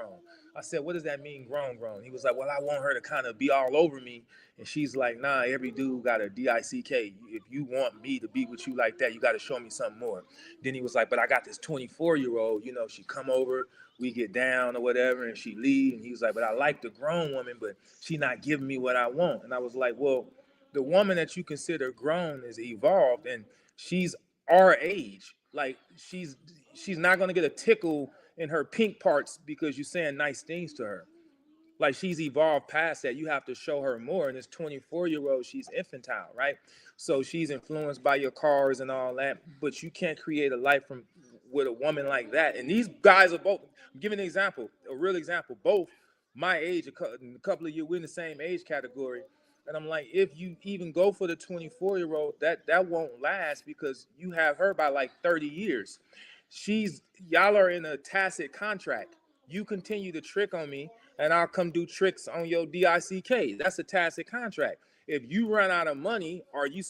I said, what does that mean, grown? He was like, well, I want her to kind of be all over me. And she's like, nah, every dude got a DICK. If you want me to be with you like that, you got to show me something more. Then he was like, but I got this 24-year-old, she come over, we get down or whatever, and she leave. And he was like, but I like the grown woman, but she not giving me what I want. And I was like, well, the woman that you consider grown is evolved, and she's our age. Like she's not gonna get a tickle in her pink parts because you're saying nice things to her. Like she's evolved past that. You have to show her more. And this 24-year-old, she's infantile, right? So she's influenced by your cars and all that. But you can't create a life from with a woman like that. And these guys are both. I'm giving an example, a real example. Both my age, a couple of years, we're in the same age category. And I'm like, if you even go for the 24-year-old, that won't last because you have her by like 30 years. Y'all are in a tacit contract. You continue to trick on me, and I'll come do tricks on your DICK. That's a tacit contract. If you run out of money, or you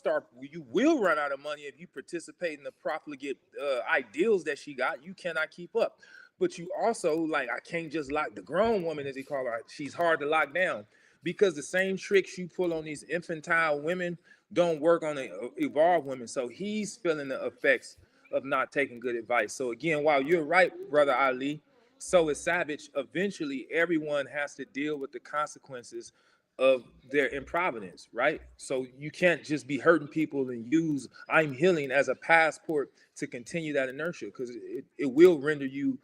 will run out of money if you participate in the profligate ideals that she got. You cannot keep up. But you also, like, I can't just lock the grown woman, as he call her. She's hard to lock down because the same tricks you pull on these infantile women don't work on the evolved women. So he's feeling the effects of not taking good advice. So again, while you're right, Brother Ali, so is Savage. Eventually, everyone has to deal with the consequences of their improvidence, right? So you can't just be hurting people and use I'm healing as a passport to continue that inertia, because it will render you,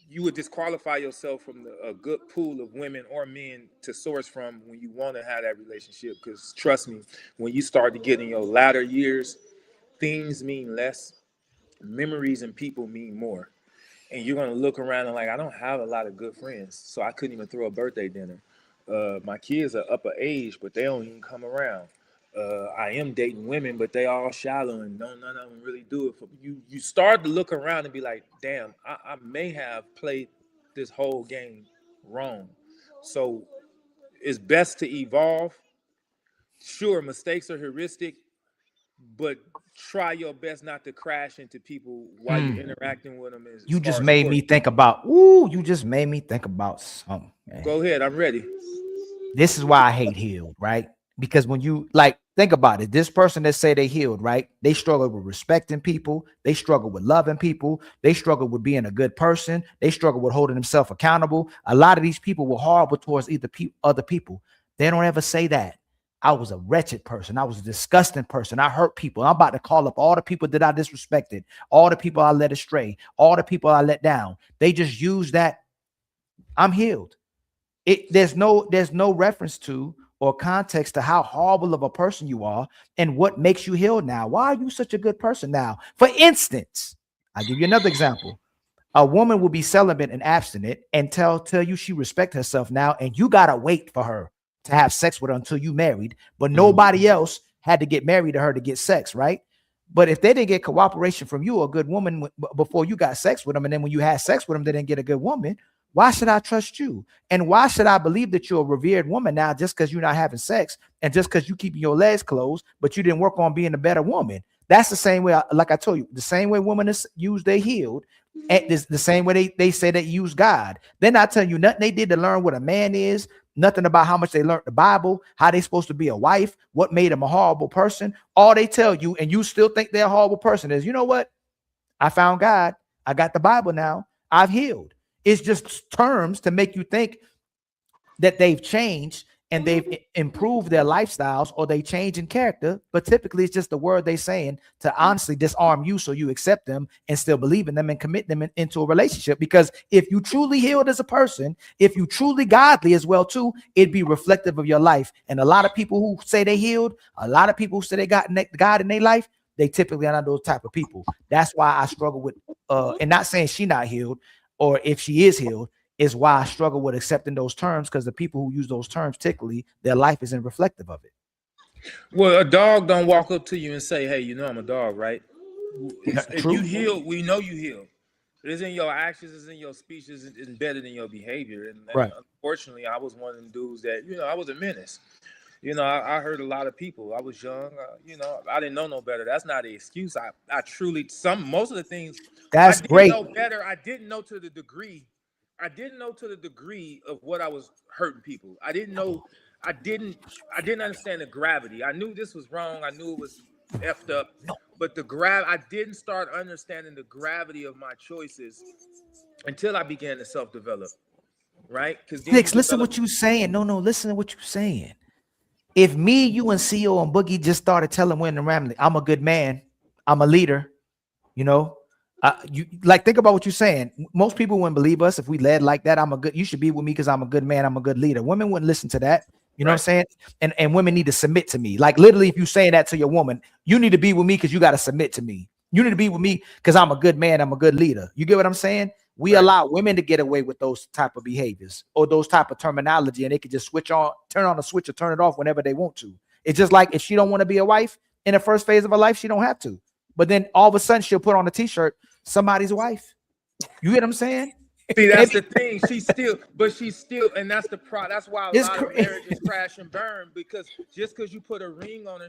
you would disqualify yourself from a good pool of women or men to source from when you want to have that relationship. Because trust me, when you start to get in your latter years, things mean less, memories and people mean more. And you're gonna look around and like, I don't have a lot of good friends, so I couldn't even throw a birthday dinner. My kids are upper age, but they don't even come around. I am dating women, but they all shallow and none of them really do it for you. You start to look around and be like, damn, I may have played this whole game wrong. So it's best to evolve. Sure, mistakes are heuristic, but try your best not to crash into people while you're interacting with them. You just made me think about, you just made me think about something. Man. Go ahead, I'm ready. This is why I hate healed, right? Because when you think about it, this person that say they healed, right? They struggle with respecting people. They struggle with loving people. They struggle with being a good person. They struggle with holding themselves accountable. A lot of these people were horrible towards other people. They don't ever say that. I was a wretched person. I was a disgusting person. I hurt people. I'm about to call up all the people that I disrespected, all the people I led astray, all the people I let down. They just use that. I'm healed. There's no reference to or context to how horrible of a person you are and what makes you healed now. Why are you such a good person now? For instance, I'll give you another example. A woman will be celibate and abstinent and tell you she respects herself now, and you gotta wait for her to have sex with her until you married, but nobody else had to get married to her to get sex, right? But if they didn't get cooperation from you, a good woman, before you got sex with them, and then when you had sex with them, they didn't get a good woman, why should I trust you? And why should I believe that you're a revered woman now just because you're not having sex and just because you keeping your legs closed, but you didn't work on being a better woman? That's the same way, like I told you, the same way women use they healed, and the same way they say they use God. They're not telling you nothing they did to learn what a man is, nothing about how much they learned the Bible, how they supposed to be a wife, what made them a horrible person. All they tell you, and you still think they're a horrible person, is, you know what? I found God. I got the Bible now. I've healed. It's just terms to make you think that they've changed and they've improved their lifestyles or they change in character. But typically it's just the word they saying to honestly disarm you so you accept them and still believe in them and commit them into a relationship. Because if you truly healed as a person, if you truly godly as well too, it'd be reflective of your life. And a lot of people who say they healed, a lot of people who say they got God in their life, they typically are not those type of people. That's why I struggle with, and not saying she not healed, or if she is healed, is why I struggle with accepting those terms, because the people who use those terms, typically, their life isn't reflective of it. Well, a dog don't walk up to you and say, hey, you know I'm a dog, right? If you heal, we know you heal. It's in your actions, it's in your speech, it's embedded in your behavior. And right. Unfortunately, I was one of them dudes that, I was a menace. I heard a lot of people. I was young. I didn't know no better. That's not an excuse. I truly, most of the things that's great. Know better. I didn't know to the degree. I didn't know to the degree of what I was hurting people. I didn't know. I didn't understand the gravity. I knew this was wrong. I knew it was effed up. But I didn't start understanding the gravity of my choices until I began to self-develop. Right? Because listen what you're saying. No, listen to what you're saying. if me, you, and CEO and Boogie just started telling women around me, I'm a good man, I'm a leader, you know, you like think about what you're saying. Most people wouldn't believe us if we led like that. You should be with me because I'm a good man, I'm a good leader. Women wouldn't listen to that. You know what I'm saying? And women need to submit to me. Like literally, if you saying that to your woman, you need to be with me because you got to submit to me. You need to be with me because I'm a good man, I'm a good leader. You get what I'm saying? We allow women to get away with those type of behaviors or those type of terminology, and they can just turn on a switch or turn it off whenever they want to. It's just like if she don't want to be a wife in the first phase of her life, she don't have to. But then all of a sudden she'll put on a t-shirt, somebody's wife. You get what I'm saying? See, that's the thing. She's still, and that's that's why a It's lot of marriages crash and burn, because just because you put a ring on her,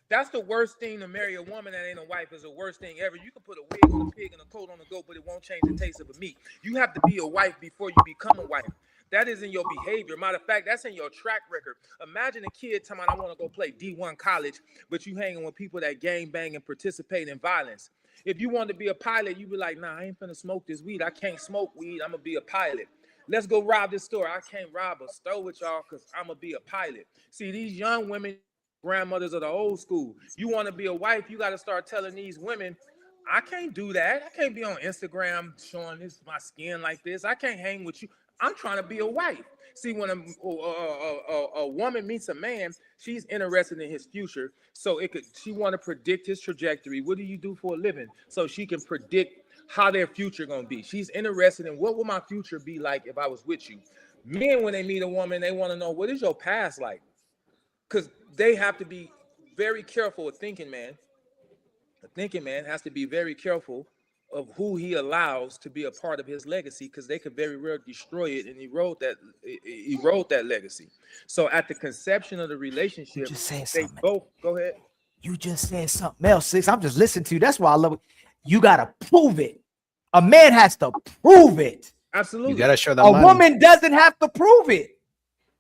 that's the worst thing to marry a woman that ain't a wife is the worst thing ever. You can put a wig on a pig and a coat on a goat, but it won't change the taste of a meat. You have to be a wife before you become a wife. That is in your behavior. Matter of fact, that's in your track record. Imagine a kid telling me I want to go play D1 college, but you hanging with people that gang bang and participate in violence. If you want to be a pilot, you be like, nah, I ain't finna smoke this weed. I can't smoke weed. I'm gonna be a pilot. Let's go rob this store. I can't rob a store with y'all because I'm gonna be a pilot. See, these young women, grandmothers of the old school, you want to be a wife, you got to start telling these women, I can't do that. I can't be on Instagram showing my skin like this. I can't hang with you. I'm trying to be a wife. See, when a woman meets a man, she's interested in his future. So she want to predict his trajectory. What do you do for a living? So she can predict how their future gonna be. She's interested in what will my future be like if I was with you. Men, when they meet a woman, they want to know, what is your past like? Because they have to be very careful. A thinking man has to be very careful of who he allows to be a part of his legacy, because they could very well destroy it and erode that legacy. So at the conception of the relationship, they both go ahead. You just said something else, sis. I'm just listening to you. That's why I love it. You gotta prove it. A man has to prove it. Absolutely. You gotta show the money. money. Woman doesn't have to prove it.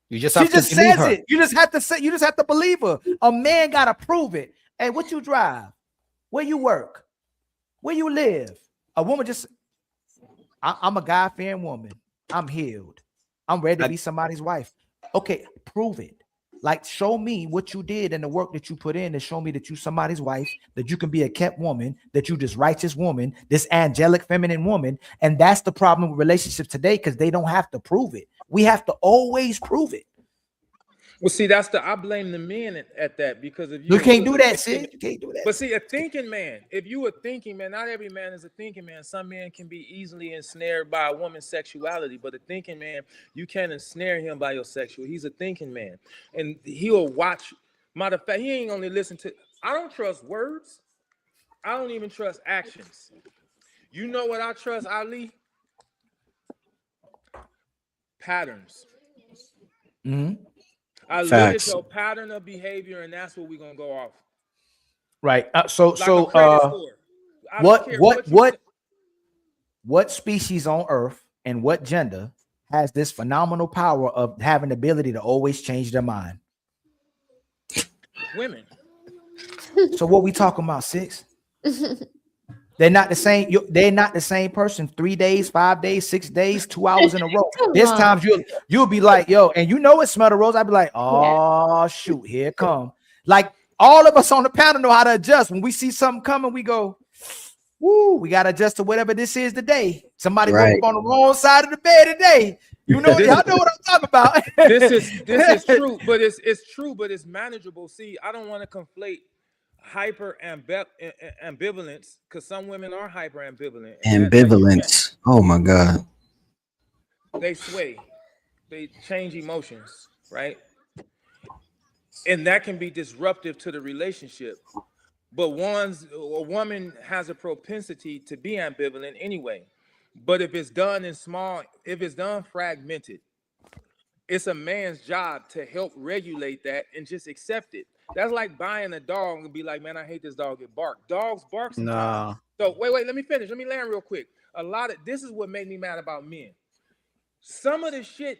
You just she have just to believe says her. it. You just have to say. You just have to believe her. A man gotta prove it. Hey, what you drive? Where you work? Where you live? A woman just. I'm a God-fearing woman. I'm healed. I'm ready to be somebody's wife. Okay, prove it. Like, show me what you did and the work that you put in, and show me that you somebody's wife, that you can be a kept woman, that you this righteous woman, this angelic feminine woman. And that's the problem with relationships today, because they don't have to prove it. We have to always prove it. Well, see, I blame the men at that, because if you can't do that, sis. You can't do that. But see, a thinking man, if you a thinking man, not every man is a thinking man. Some men can be easily ensnared by a woman's sexuality, but a thinking man, you can't ensnare him by your sexual. He's a thinking man, and he'll watch. Matter of fact, he ain't only listen to. I don't trust words. I don't even trust actions. You know what I trust, Ali? Patterns. Mm-hmm. I look at your pattern of behavior, and that's what we're gonna go off. Right. What species on Earth and what gender has this phenomenal power of having the ability to always change their mind? Women. So what we talking about, sis? They're not the same. They're not the same person. 3 days, 5 days, 6 days, 2 hours in a row. There's times you'll be like, yo, and you know it, smell the rose. I'd be like, oh shoot, here it come. Like all of us on the panel know how to adjust. When we see something coming, we go, woo, we gotta adjust to whatever this is today. Somebody woke up on the wrong side of the bed today. You know, y'all know what I'm talking about. This is true, but it's true, but it's manageable. See, I don't want to conflate hyper ambivalence, because some women are hyper ambivalent. Ambivalence. Oh my God. They sway, they change emotions, right? And that can be disruptive to the relationship. But a woman has a propensity to be ambivalent anyway. But if it's done if it's done fragmented, it's a man's job to help regulate that and just accept it. That's like buying a dog and be like, man, I hate this dog. It bark. Dogs bark sometimes. So wait, let me finish. Let me land real quick. This is what made me mad about men. Some of the shit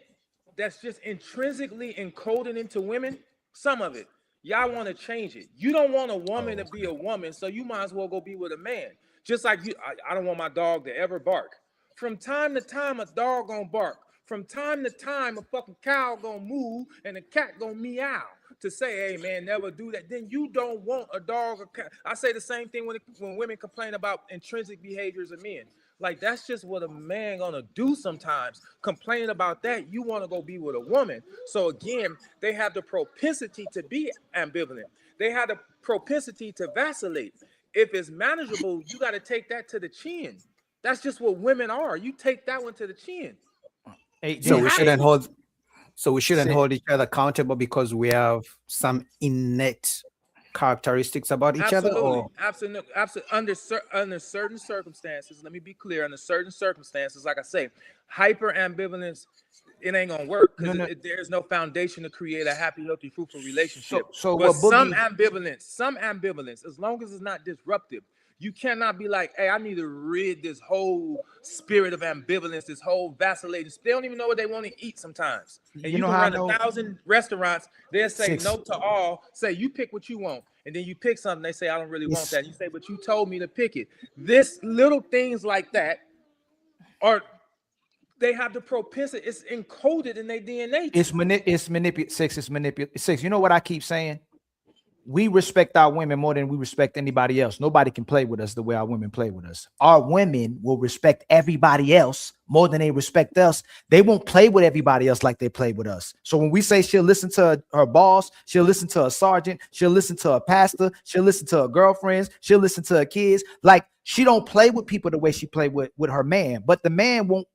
that's just intrinsically encoded into women, some of it, y'all want to change it. You don't want a woman to be a woman, so you might as well go be with a man. Just like I don't want my dog to ever bark. From time to time, a dog gonna bark. From time to time, a fucking cow gonna move and a cat gonna meow. to say, hey man, never do that, then you don't want a dog or cat. I say the same thing when women complain about intrinsic behaviors of men. Like, that's just what a man gonna do sometimes. Complain about that, you want to go be with a woman. So again, they have the propensity to be ambivalent. They have the propensity to vacillate. If it's manageable, you got to take that to the chin. That's just what women are. You take that one to the chin. So we shouldn't hold. So we shouldn't Sit. hold each other accountable because we have some innate characteristics about each other. Or Absolutely. Under certain circumstances, let me be clear. Under certain circumstances, like I say, hyper ambivalence, it ain't gonna work because there's no foundation to create a happy, healthy, fruitful relationship. But some ambivalence, as long as it's not disruptive. You cannot be like, hey, I need to rid this whole spirit of ambivalence, this whole vacillating. They don't even know what they want to eat sometimes. And you can run 1,000 restaurants. They'll say no to all. Say, you pick what you want. And then you pick something. They say, I don't really want that. And you say, but you told me to pick it. This little things like that they have the propensity. It's encoded in their DNA. It's manipulative. Six. You know what I keep saying? We respect our women more than we respect anybody else. Nobody can play with us the way our women play with us. Our women will respect everybody else more than they respect us. They won't play with everybody else like they play with us. So when we say she'll listen to her boss, she'll listen to a sergeant, she'll listen to a pastor, she'll listen to her girlfriends, she'll listen to her kids. Like, she don't play with people the way she play with her man, but the man won't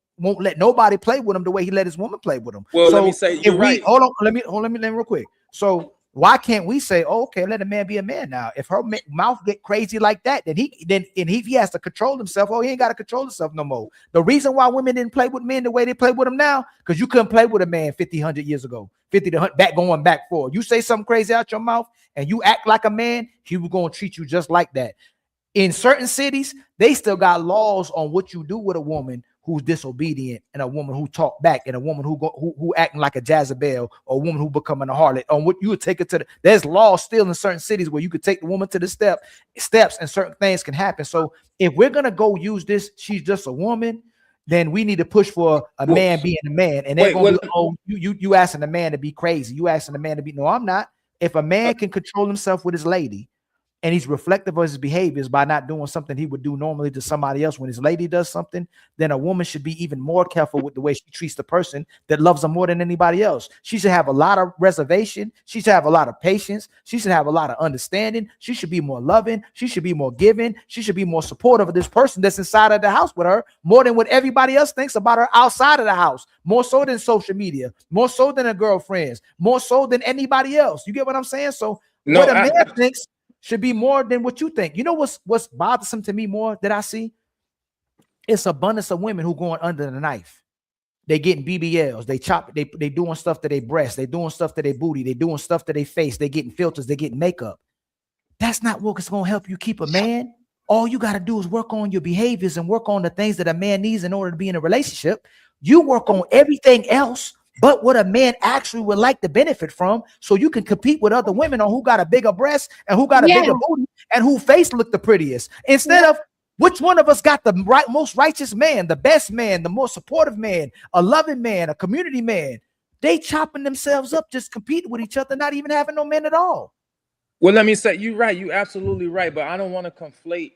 let nobody play with him the way he let his woman play with him. Well, so let me say, you're right. Hold on, let me real quick. So why can't we say, oh, okay, let a man be a man now? If her mouth get crazy like that, then he has to control himself. Oh, he ain't got to control himself no more. The reason why women didn't play with men the way they play with them now, because you couldn't play with a man 50, 100 years ago, 50 to 100, going back forward. You say something crazy out your mouth and you act like a man, he was going to treat you just like that. In certain cities, they still got laws on what you do with a woman who's disobedient, and a woman who talk back, and a woman who acting like a Jezebel, or a woman who becoming a harlot. On what you would take it to there's laws still in certain cities where you could take the woman to the steps, and certain things can happen. So if we're gonna go use this, she's just a woman, then we need to push for a man being a man. And they're gonna be, oh, you asking the man to be crazy. You asking the man to be, no, I'm not. If a man can control himself with his lady, and he's reflective of his behaviors by not doing something he would do normally to somebody else when his lady does something, then a woman should be even more careful with the way she treats the person that loves her more than anybody else. She should have a lot of reservation. She should have a lot of patience. She should have a lot of understanding. She should be more loving. She should be more giving. She should be more supportive of this person that's inside of the house with her, more than what everybody else thinks about her outside of the house, more so than social media, more so than her girlfriends, more so than anybody else. You get what I'm saying? So what a man thinks should be more than what you think. You know what's bothersome to me more that I see? It's abundance of women who going under the knife. They getting BBLs, they chop, they doing stuff to their breasts, they doing stuff to their booty, they doing stuff to their face, they getting filters, they getting makeup. That's not what's gonna help you keep a man. All you gotta do is work on your behaviors and work on the things that a man needs in order to be in a relationship. You work on everything else but what a man actually would like to benefit from, so you can compete with other women on who got a bigger breast and who got a bigger booty and who face look the prettiest, instead of which one of us got the most righteous man, the best man, the more supportive man, a loving man, a community man. They chopping themselves up, just competing with each other, not even having no men at all. Well, let me say, you're right. You're absolutely right. But I don't want to conflate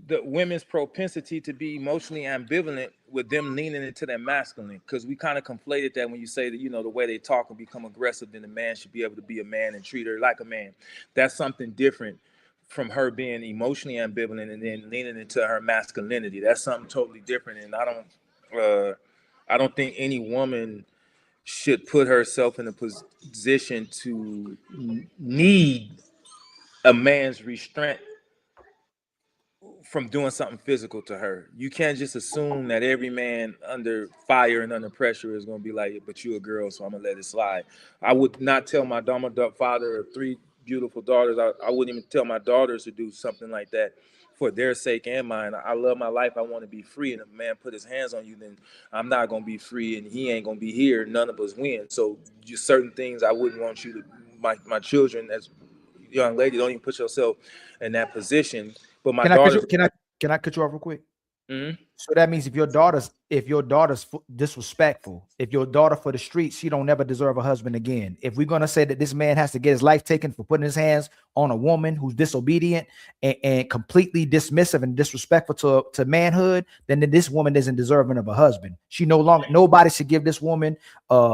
the women's propensity to be emotionally ambivalent with them leaning into their masculine, because we kind of conflated that when you say that, you know, the way they talk and become aggressive, then the man should be able to be a man and treat her like a man. That's something different from her being emotionally ambivalent and then leaning into her masculinity. That's something totally different. And I don't think any woman should put herself in a position to need a man's restraint from doing something physical to her. You can't just assume that every man under fire and under pressure is going to be like, but you a girl, so I'm going to let it slide. I would not tell my father of 3 beautiful daughters. I wouldn't even tell my daughters to do something like that for their sake and mine. I love my life. I want to be free. And if a man put his hands on you, then I'm not going to be free and he ain't going to be here. None of us win. So just certain things I wouldn't want you to, my children, as young lady, don't even put yourself in that position. But my daughters, can I cut you off real quick? Mm-hmm. So that means if your daughter's disrespectful, if your daughter for the streets, she don't never deserve a husband again. If we're gonna say that this man has to get his life taken for putting his hands on a woman who's disobedient and completely dismissive and disrespectful to manhood, then this woman isn't deserving of a husband. She no longer, nobody should give this woman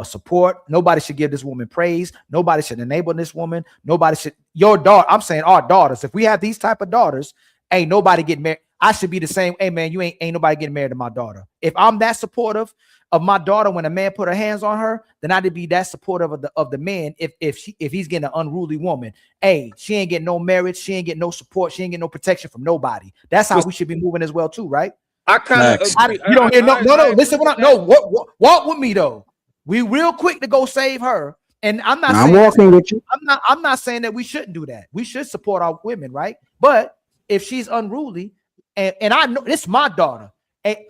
support. Nobody should give this woman praise. Nobody should enable this woman. Nobody should, your daughter, I'm saying our daughters, if we have these type of daughters, ain't nobody getting married. I should be the same. Hey man, you ain't nobody getting married to my daughter. If I'm that supportive of my daughter when a man put her hands on her, then I'd be that supportive of the man. If he's getting an unruly woman, hey, she ain't getting no marriage, she ain't getting no support, she ain't getting no protection from nobody. That's how we should be moving as well too, right? I kind of agree. You don't hear no. Listen, walk with me though. We real quick to go save her, and I'm not. I'm walking with you. I'm not saying that we shouldn't do that. We should support our women, right? But if she's unruly. And I know it's my daughter. Hey,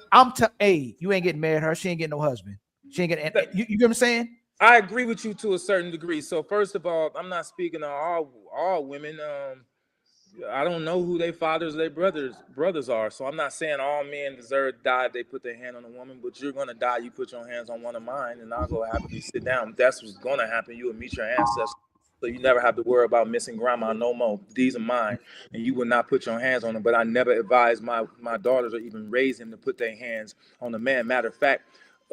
you ain't getting married to her. She ain't getting no husband. She ain't getting. You get what I'm saying? I agree with you to a certain degree. So first of all, I'm not speaking on all women. I don't know who their fathers, their brothers are. So I'm not saying all men deserve to die if they put their hand on a woman. But you're gonna die. You put your hands on one of mine, and I'll go happily sit down. If that's what's gonna happen. You will meet your ancestors. So you never have to worry about missing grandma no more. These are mine, and you will not put your hands on them. But I never advise my daughters or even raise them to put their hands on a man. Matter of fact,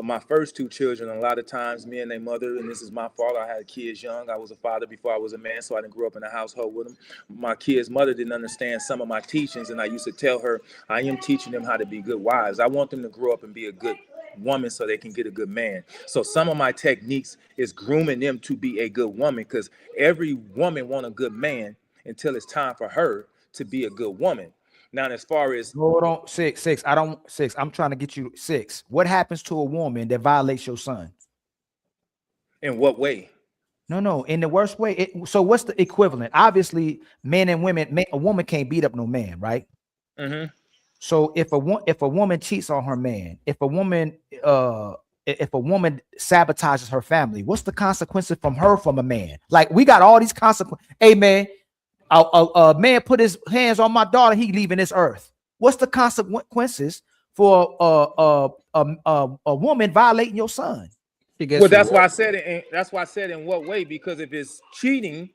my first two children, a lot of times me and their mother, and this is my fault, I had kids young. I was a father before I was a man, so I didn't grow up in a household with them. My kids' mother didn't understand some of my teachings, and I used to tell her, I am teaching them how to be good wives. I want them to grow up and be a good woman so they can get a good man. So some of my techniques is grooming them to be a good woman, because every woman want a good man until it's time for her to be a good woman. Now, as far as hold on, six. I'm trying to get you six. What happens to a woman that violates your son? In what way? No, in the worst way. So what's the equivalent? Obviously, men and women, a woman can't beat up no man, right? Mm-hmm. So if a woman cheats on her man, if a woman sabotages her family, what's the consequences from a man? Like, we got all these consequences. Hey man, a man put his hands on my daughter, he leaving this earth. What's the consequences for a woman violating your son? Well, that's why I said it. That's why I said in what way? Because if it's cheating,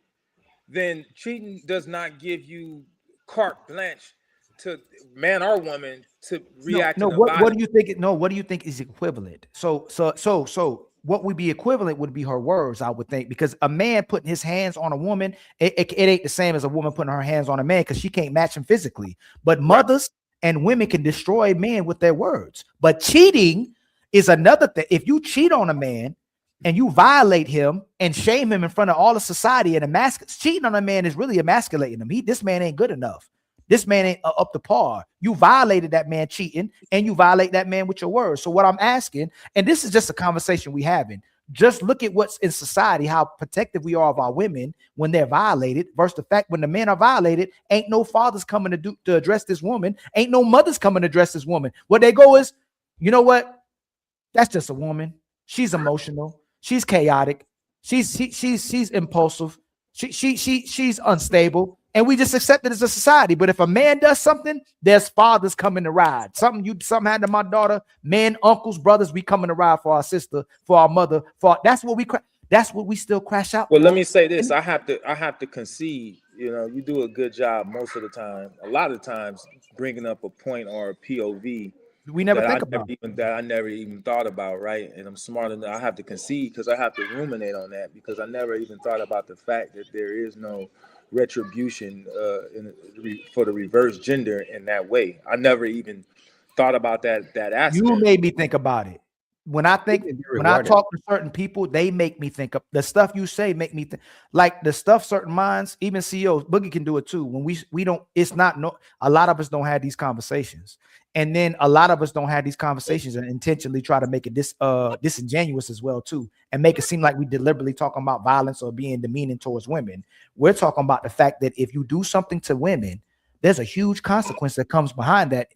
then cheating does not give you carte blanche to man or woman to react. What do you think? What do you think is equivalent? So what would be equivalent would be her words, I would think, because a man putting his hands on a woman, it ain't the same as a woman putting her hands on a man, because she can't match him physically. But mothers and women can destroy men with their words. But cheating is another thing. If you cheat on a man and you violate him and shame him in front of all of society and cheating on a man is really emasculating him. This man ain't good enough. This man ain't up to par. You violated that man cheating, and you violate that man with your words. So what I'm asking, and this is just a conversation we having, just look at what's in society, how protective we are of our women when they're violated, versus the fact when the men are violated, ain't no fathers coming to address this woman, ain't no mothers coming to address this woman. What they go is, you know what? That's just a woman. She's emotional. She's chaotic. She's impulsive. She's unstable. And we just accept it as a society. But if a man does something, there's fathers coming to ride. Something happened to my daughter, men, uncles, brothers, we coming to ride for our sister, for our mother, that's what we still crash out. Well, let me say this. I have to concede, you do a good job most of the time. A lot of times bringing up a point or a POV we never think about that I never even thought about, right? And I'm smart enough. I have to concede because I have to ruminate on that, because I never even thought about the fact that there is no retribution for the reverse gender in that way. I never even thought about that aspect. You made me think about it. When I talk to certain people, they make me think of the stuff you say, make me think like the stuff certain minds, even CEOs, Boogie can do it too. When we don't, it's not, a lot of us don't have these conversations. And then a lot of us don't have these conversations and intentionally try to make it disingenuous as well too, and make it seem like we deliberately talking about violence or being demeaning towards women. We're talking about the fact that if you do something to women, there's a huge consequence that comes behind that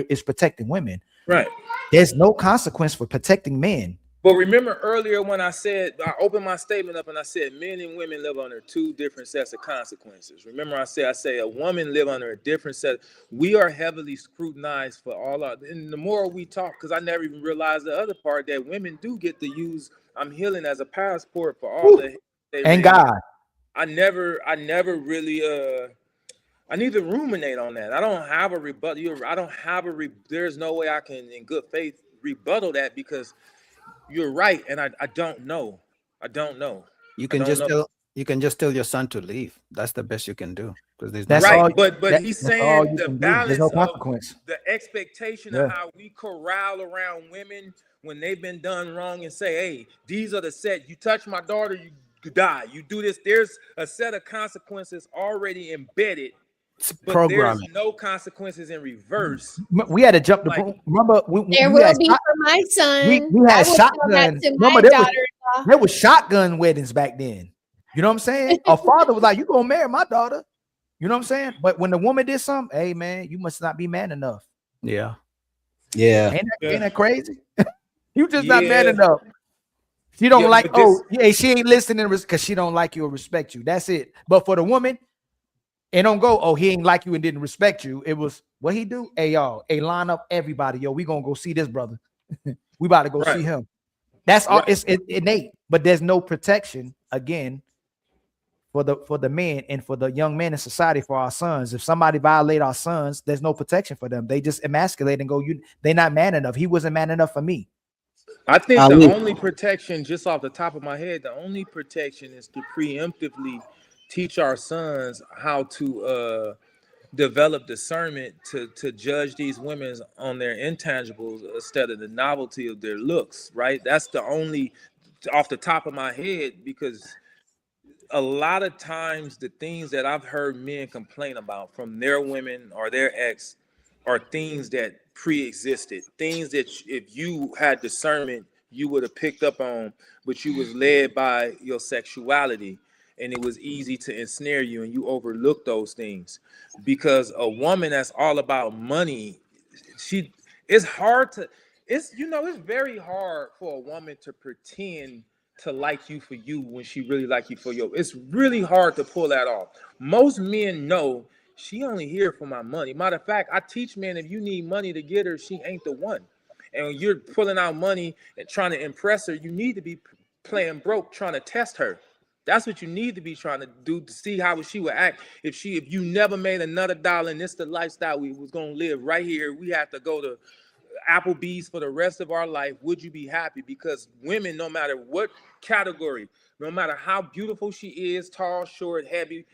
is protecting women. Right. There's no consequence for protecting men. But remember earlier when I said, I opened my statement up and I said men and women live under two different sets of consequences. Remember I say a woman live under a different set. We are heavily scrutinized for all our, and the more we talk, because I never even realized the other part that women do get to use I'm healing as a passport for all the they And really. God. I never really I need to ruminate on that. I don't have a rebuttal. I don't have there's no way I can in good faith rebuttal that because you're right, and I don't know. I don't know. You can just tell your son to leave. That's the best you can do because there's that's right. But he's saying the balance no of consequence. the expectation of how we corral around women when they've been done wrong and say, hey, these are the set. You touch my daughter, you die. You do this. There's a set of consequences already embedded. But there's no consequences in reverse. We had to jump the broom. Remember, there will be for my son. We had shotgun. Remember, there was shotgun weddings back then. You know what I'm saying? A father was like, "You gonna marry my daughter?" You know what I'm saying? But when the woman did something, hey man, you must not be man enough. Yeah. Ain't that crazy? You just not man enough. She don't like. She ain't listening because she don't like you or respect you. That's it. But for the woman. And don't go, oh, he ain't like you and didn't respect you. It was what he do. Hey, y'all, line up everybody. Yo, we gonna go see this brother. We about to go see him. That's all. It's innate, but there's no protection again for the men and for the young men in society for our sons. If somebody violate our sons, there's no protection for them. They just emasculate and go, they're not man enough. He wasn't man enough for me. I think the only protection, just off the top of my head, the only protection is to preemptively teach our sons how to develop discernment to judge these women on their intangibles instead of the novelty of their looks, right? That's the only off the top of my head, because a lot of times the things that I've heard men complain about from their women or their ex are things that pre-existed, things that if you had discernment, you would have picked up on, but you was led by your sexuality. And it was easy to ensnare you, and you overlook those things because a woman that's all about money, it's very hard for a woman to pretend to like you for you when she really like you for you. It's really hard to pull that off. Most men know she only here for my money. Matter of fact, I teach men if you need money to get her, she ain't the one. And when you're pulling out money and trying to impress her, you need to be playing broke, trying to test her. That's what you need to be trying to do to see how she would act if you never made another dollar and this the lifestyle we was gonna live right here. We have to go to Applebee's for the rest of our life. Would you be happy? Because women, no matter what category, no matter how beautiful she is, tall, short, heavy,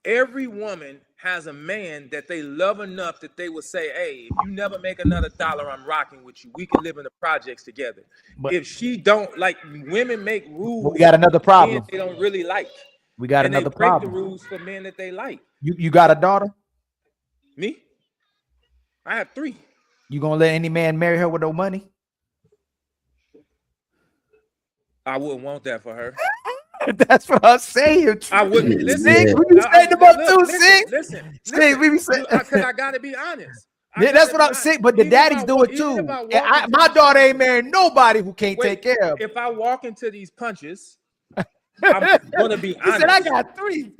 every woman has a man that they love enough that they would say, hey, if you never make another dollar, I'm rocking with you. We can live in the projects together. But if she don't, like, women make rules. We got another problem. They don't really like. We got another problem. They break the rules for men that they like. You got a daughter? Me? I have 3. You gonna let any man marry her with no money? I wouldn't want that for her. That's what I'm saying. I wouldn't. Listen, we be saying about 2-6. Listen, we be saying because I gotta be honest. That's what I'm saying. But the daddies do it too. My daughter ain't married nobody who can't take care of. If I walk into these punches, I'm gonna be honest. He said, I got 3.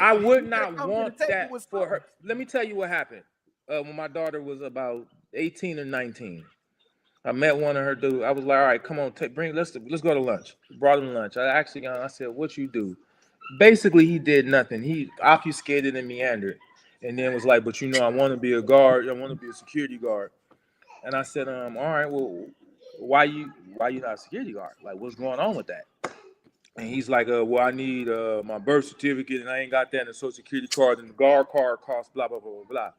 I would not want that for her. Let me tell you what happened. When my daughter was about 18 or 19. I met one of her dudes. I was like, all right, come on, let's go to lunch. Brought him lunch. I said, what you do? Basically, he did nothing. He obfuscated and meandered. And then was like, but I want to be a guard. I want to be a security guard. And I said, all right, well, why you not a security guard? Like, what's going on with that? And he's like, well, I need my birth certificate, and I ain't got that, and the social security card, and the guard card costs blah, blah, blah, blah, blah.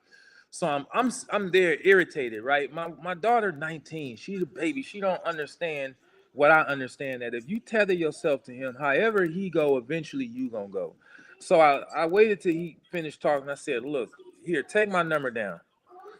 So I'm there irritated, right? My daughter 19, she's a baby. She don't understand what I understand, that if you tether yourself to him, however he go, eventually you gonna go. So I waited till he finished talking. I said, look, here, take my number down.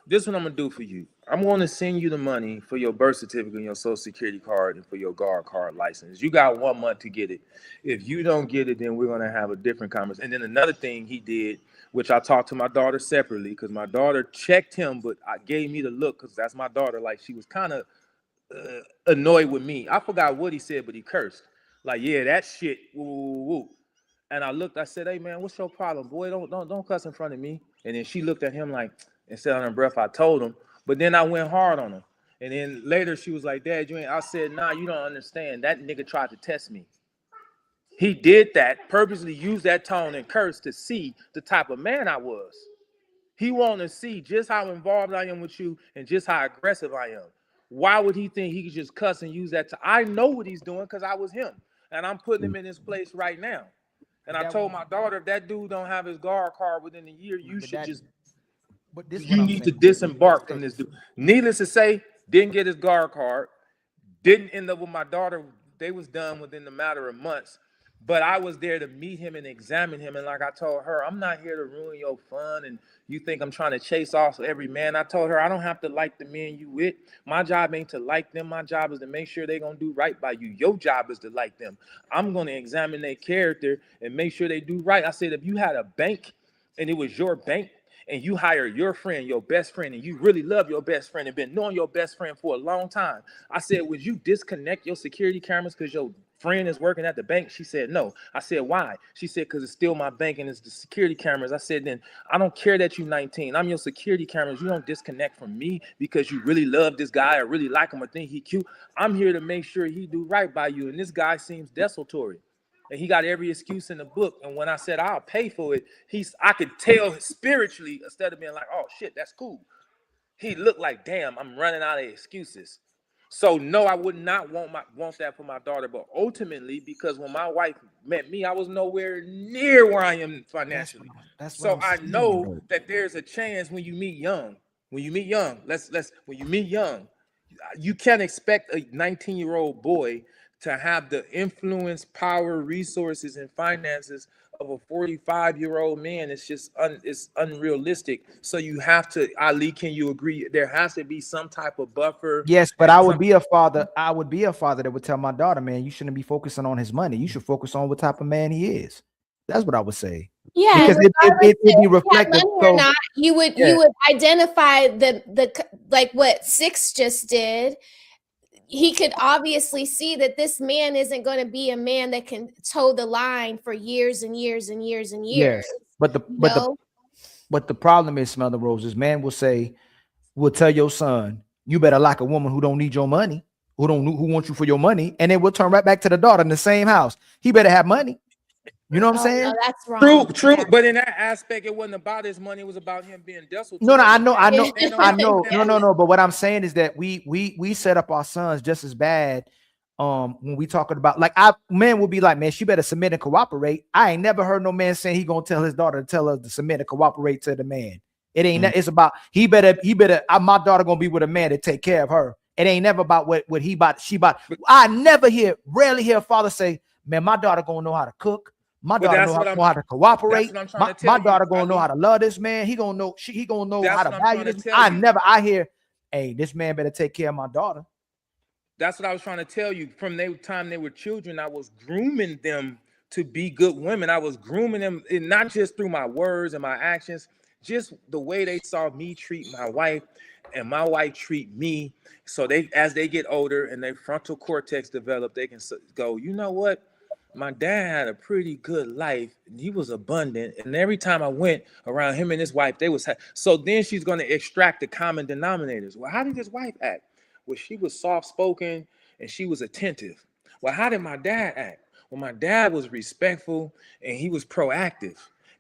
This is what I'm gonna do for you. I'm going to send you the money for your birth certificate and your social security card and for your guard card license. You got 1 month to get it. If you don't get it, then we're gonna have a different conversation. And then another thing he did, which I talked to my daughter separately, because my daughter checked him, but I gave me the look because that's my daughter. Like, she was kind of annoyed with me. I forgot what he said, but he cursed. Like, yeah, that shit. Woo, woo, woo. And I looked. I said, "Hey, man, what's your problem, boy? Don't cuss in front of me." And then she looked at him like, and said on her breath, "I told him." But then I went hard on him. And then later she was like, "Dad, you ain't." I said, "Nah, you don't understand. That nigga tried to test me. He did that, purposely used that tone and curse to see the type of man I was. He wanted to see just how involved I am with you and just how aggressive I am. Why would he think he could just cuss and use that? I know what he's doing because I was him. And I'm putting him in his place right now. And I told my daughter, if that dude don't have his guard card within a year, you should just, you need to disembark from this dude. Needless to say, didn't get his guard card. Didn't end up with my daughter. They was done within a matter of months. But I was there to meet him and examine him. And like I told her, I'm not here to ruin your fun. And you think I'm trying to chase off every man. I told her, I don't have to like the men you with. My job ain't to like them. My job is to make sure they're going to do right by you. Your job is to like them. I'm going to examine their character and make sure they do right. I said, if you had a bank and it was your bank, and you hire your friend, your best friend, and you really love your best friend and been knowing your best friend for a long time, I said, would you disconnect your security cameras because your friend is working at the bank? She said, no. I said, why? She said, because it's still my bank and it's the security cameras. I said, then I don't care that you're 19. I'm your security cameras. You don't disconnect from me because you really love this guy or really like him or think he cute. I'm here to make sure he do right by you. And this guy seems desultory. And he got every excuse in the book. And when I said I'll pay for it, I could tell spiritually, instead of being like, oh shit, that's cool. He looked like, damn, I'm running out of excuses. So no, I would not want that for my daughter. But ultimately, because when my wife met me, I was nowhere near where I am financially. So I know that there's a chance when you meet young. When you meet young, you can't expect a 19-year-old boy to have the influence, power, resources, and finances of a 45-year-old man. It's just it's unrealistic. So you have to, Ali, can you agree? There has to be some type of buffer. Yes, but I would be a father. I would be a father that would tell my daughter, man, you shouldn't be focusing on his money. You should focus on what type of man he is. That's what I would say. Yeah, because it be reflective. Or not, you would identify the like what Six just did. He could obviously see that this man isn't going to be a man that can toe the line for years and years and years and years. Yes, but the problem is, Smell the Roses, man will tell your son, you better like a woman who don't need your money, who wants you for your money, and then we'll turn right back to the daughter in the same house. He better have money. You know what I'm saying? No, that's wrong. True. Yeah. But in that aspect, it wasn't about his money. It was about him being desultory. No, I know. No. But what I'm saying is that we set up our sons just as bad. When we talking about, like, men will be like, man, she better submit and cooperate. I ain't never heard no man saying he gonna tell his daughter to tell her to submit and cooperate to the man. It ain't. It's about he better. My daughter gonna be with a man that take care of her. It ain't never about what he bought. She bought. I rarely hear a father say, man, my daughter gonna know how to cook. My daughter know how to cooperate. My daughter gonna know how to love this man. He gonna know how to value this. I hear, hey, this man better take care of my daughter. That's what I was trying to tell you. From the time they were children, I was grooming them to be good women. I was grooming them, and not just through my words and my actions, just the way they saw me treat my wife and my wife treat me. So as they get older and their frontal cortex develop, they can go, you know what? My dad had a pretty good life. He was abundant. And every time I went around him and his wife, so then she's going to extract the common denominators. Well, how did his wife act? Well, she was soft-spoken and she was attentive. Well, how did my dad act? Well, my dad was respectful and he was proactive.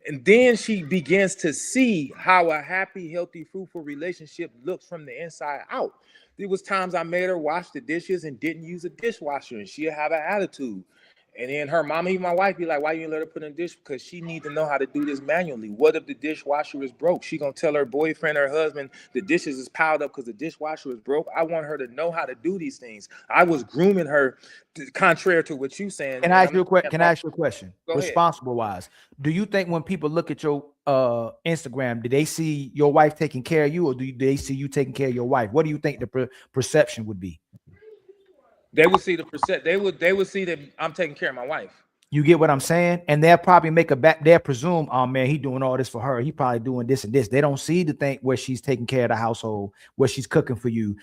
And then she begins to see how a happy, healthy, fruitful relationship looks from the inside out. There was times I made her wash the dishes and didn't use a dishwasher, and she'd have an attitude. And then her mama, even my wife, be like, why you didn't let her put in dish? Because she need to know how to do this manually. What if the dishwasher is broke? She gonna tell her boyfriend or husband the dishes is piled up because the dishwasher is broke. I want her to know how to do these things. I was grooming her, contrary to what you saying. Can I ask you a question? Go Responsible wise, do you think when people look at your Instagram, do they see your wife taking care of you, or do they see you taking care of your wife? What do you think the perception would be? They would see they would see that I'm taking care of my wife. You get what I'm saying? And they'll probably they'll presume, oh man, he doing all this for her. He probably doing this and this. They don't see the thing where she's taking care of the household, where she's cooking for you.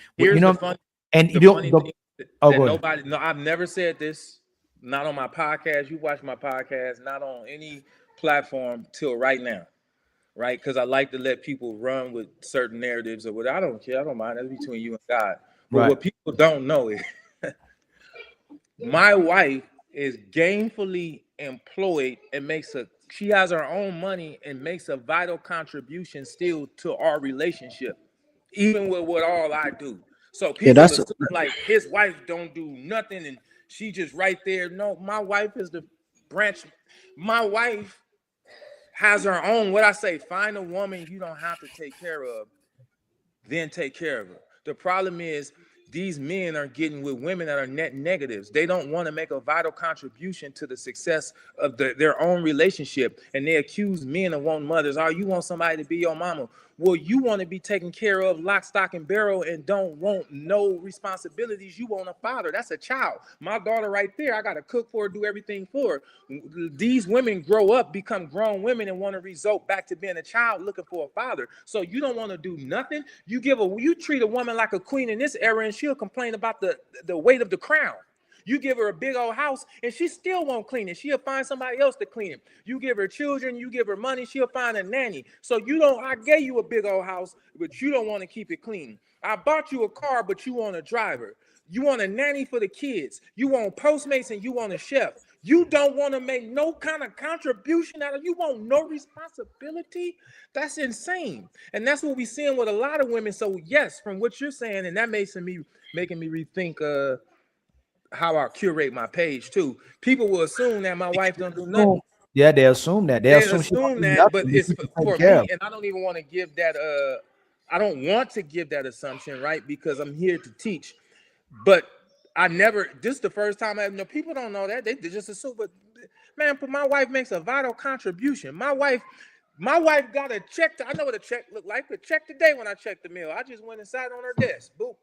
And The you funny don't. thing that Oh, that go ahead. nobody, no, I've never said this, not on my podcast. You watch my podcast, not on any platform till right now, right? Because I like to let people run with certain narratives or what. I don't care. I don't mind. That's between you and God. But Right. what people don't know is my wife is gainfully employed and she has her own money and makes a vital contribution still to our relationship, even with all I do. So Yeah, people that's assume like his wife don't do nothing and she just right there. No, my wife is the branch. My wife has her own, what I say, find a woman you don't have to take care of, then take care of her. The problem is these men are getting with women that are net negatives. They don't want to make a vital contribution to the success of their own relationship. And they accuse men of wanting mothers. Oh, you want somebody to be your mama. Well, you want to be taken care of lock, stock, and barrel and don't want no responsibilities. You want a father. That's a child. My daughter right there, I got to cook for her, do everything for her. These women grow up, become grown women, and want to result back to being a child looking for a father. So you don't want to do nothing. You treat a woman like a queen in this era, and she'll complain about the weight of the crown. You give her a big old house, and she still won't clean it. She'll find somebody else to clean it. You give her children, you give her money, she'll find a nanny. So I gave you a big old house, but you don't want to keep it clean. I bought you a car, but you want a driver. You want a nanny for the kids. You want Postmates and you want a chef. You don't want to make no kind of contribution out of you want no responsibility. That's insane. And that's what we're seeing with a lot of women. So yes, from what you're saying, and that making me rethink how I curate my page too. People will assume that my wife don't do nothing. Yeah, they assume that. They They assume she don't assume do that, but nothing, it's you can take for care me, of. and I don't even want to give that I don't want to give that assumption, right? Because I'm here to teach. But this is the first time people don't know that. They just assume, but man, my wife makes a vital contribution. My wife got a check. I know what a check look like. A check today when I checked the mail. I just went and sat on her desk. Boom.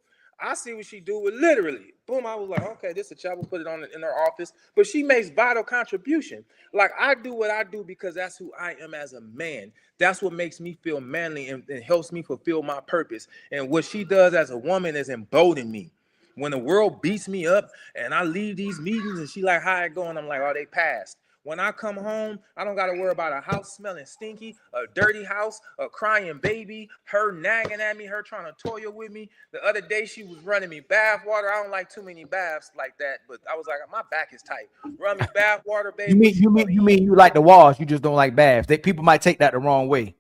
I see what she do with literally. Boom. I was like, okay, this is a check. We'll put it in her office. But she makes vital contribution. Like I do what I do because that's who I am as a man. That's what makes me feel manly and helps me fulfill my purpose. And what she does as a woman is embolden me. When the world beats me up and I leave these meetings and she like, how it going? I'm like, oh, they passed. When I come home, I don't got to worry about a house smelling stinky, a dirty house, a crying baby, her nagging at me, her trying to toil with me. The other day, she was running me bath water. I don't like too many baths like that, but I was like, my back is tight. Run me bath water, baby. You mean you like the wash, you just don't like baths. People might take that the wrong way.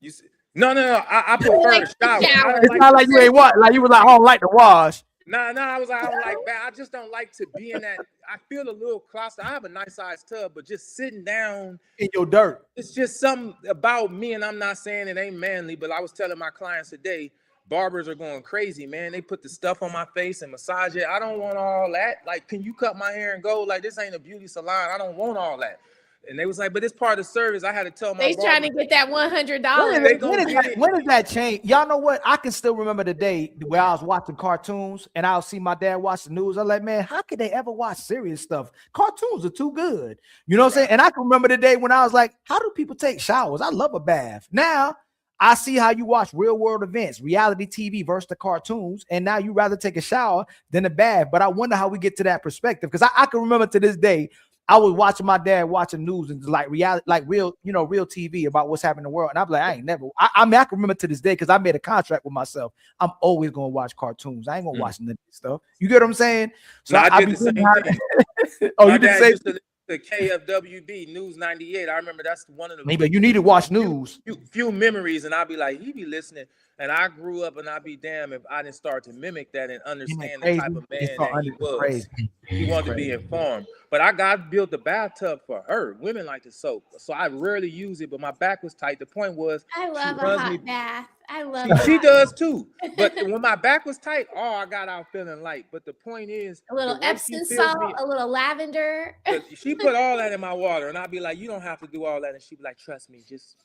You see? No. I prefer a shower. It's not like you ain't what, like you was like, I don't like the wash. No, I was like, I don't like bath. I just don't like to be in that. I feel a little claustrophobic. I have a nice sized tub, but just sitting down in your dirt. It's just something about me, and I'm not saying it ain't manly, but I was telling my clients today, barbers are going crazy, man. They put the stuff on my face and massage it. I don't want all that. Like, can you cut my hair and go? Like, this ain't a beauty salon. I don't want all that. And they was like, but it's part of the service. I had to tell my They trying to get that $100. When does that change? Y'all know what? I can still remember the day where I was watching cartoons and I'll see my dad watch the news. I'm like, man, how could they ever watch serious stuff? Cartoons are too good. You know what I'm saying? And I can remember the day when I was like, how do people take showers? I love a bath. Now I see how you watch real world events, reality TV versus the cartoons, and now you rather take a shower than a bath. But I wonder how we get to that perspective, because I can remember to this day, I was watching my dad watching news and like reality, like real TV about what's happening in the world. And I'm like, I mean, I can remember to this day because I made a contract with myself. I'm always going to watch cartoons. I ain't going to watch none of this stuff. You get what I'm saying? So no, I did the same thing. Oh, you did the same thing? The KFWB News 98. I remember that's one of the maybe you need to watch news. Few memories, and I'll be like, he be listening. And I grew up, and I'd be damn if I didn't start to mimic that and understand the type of man that he was. He wanted to be informed. But I built the bathtub for her. Women like to soak, so I rarely use it. But my back was tight. The point was, I love a hot bath. I love. She does too. But when my back was tight, I got out feeling light. But the point is, a little Epsom salt, a little lavender. She put all that in my water, and I'd be like, you don't have to do all that. And she'd be like, trust me, just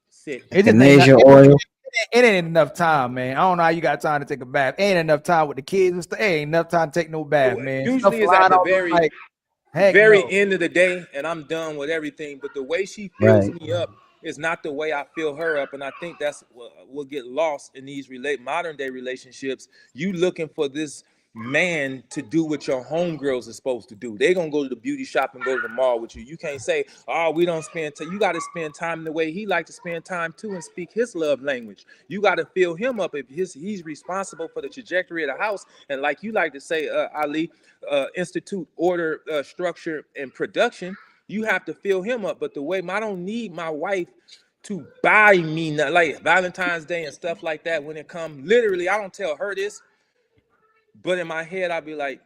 sit. Oil. It ain't enough time, man. I don't know how you got time to take a bath. Ain't enough time with the kids and stuff. Ain't enough time to take no bath, man. Usually it's at the very end of the day, and I'm done with everything. But the way she fills me up is not the way I feel her up. And I think that's what will get lost in these modern day relationships. You looking for this man to do what your homegirls are supposed to do. They're gonna go to the beauty shop and go to the mall with you. You can't say, oh, we don't spend time. You got to spend time the way he like to spend time too, and speak his love language. You got to fill him up if he's responsible for the trajectory of the house. And like you like to say, Ali, institute order, structure, and production. You have to fill him up. But the way I don't need my wife to buy me like Valentine's Day and stuff like that. When it comes, literally, I don't tell her this. But in my head, I'll be like,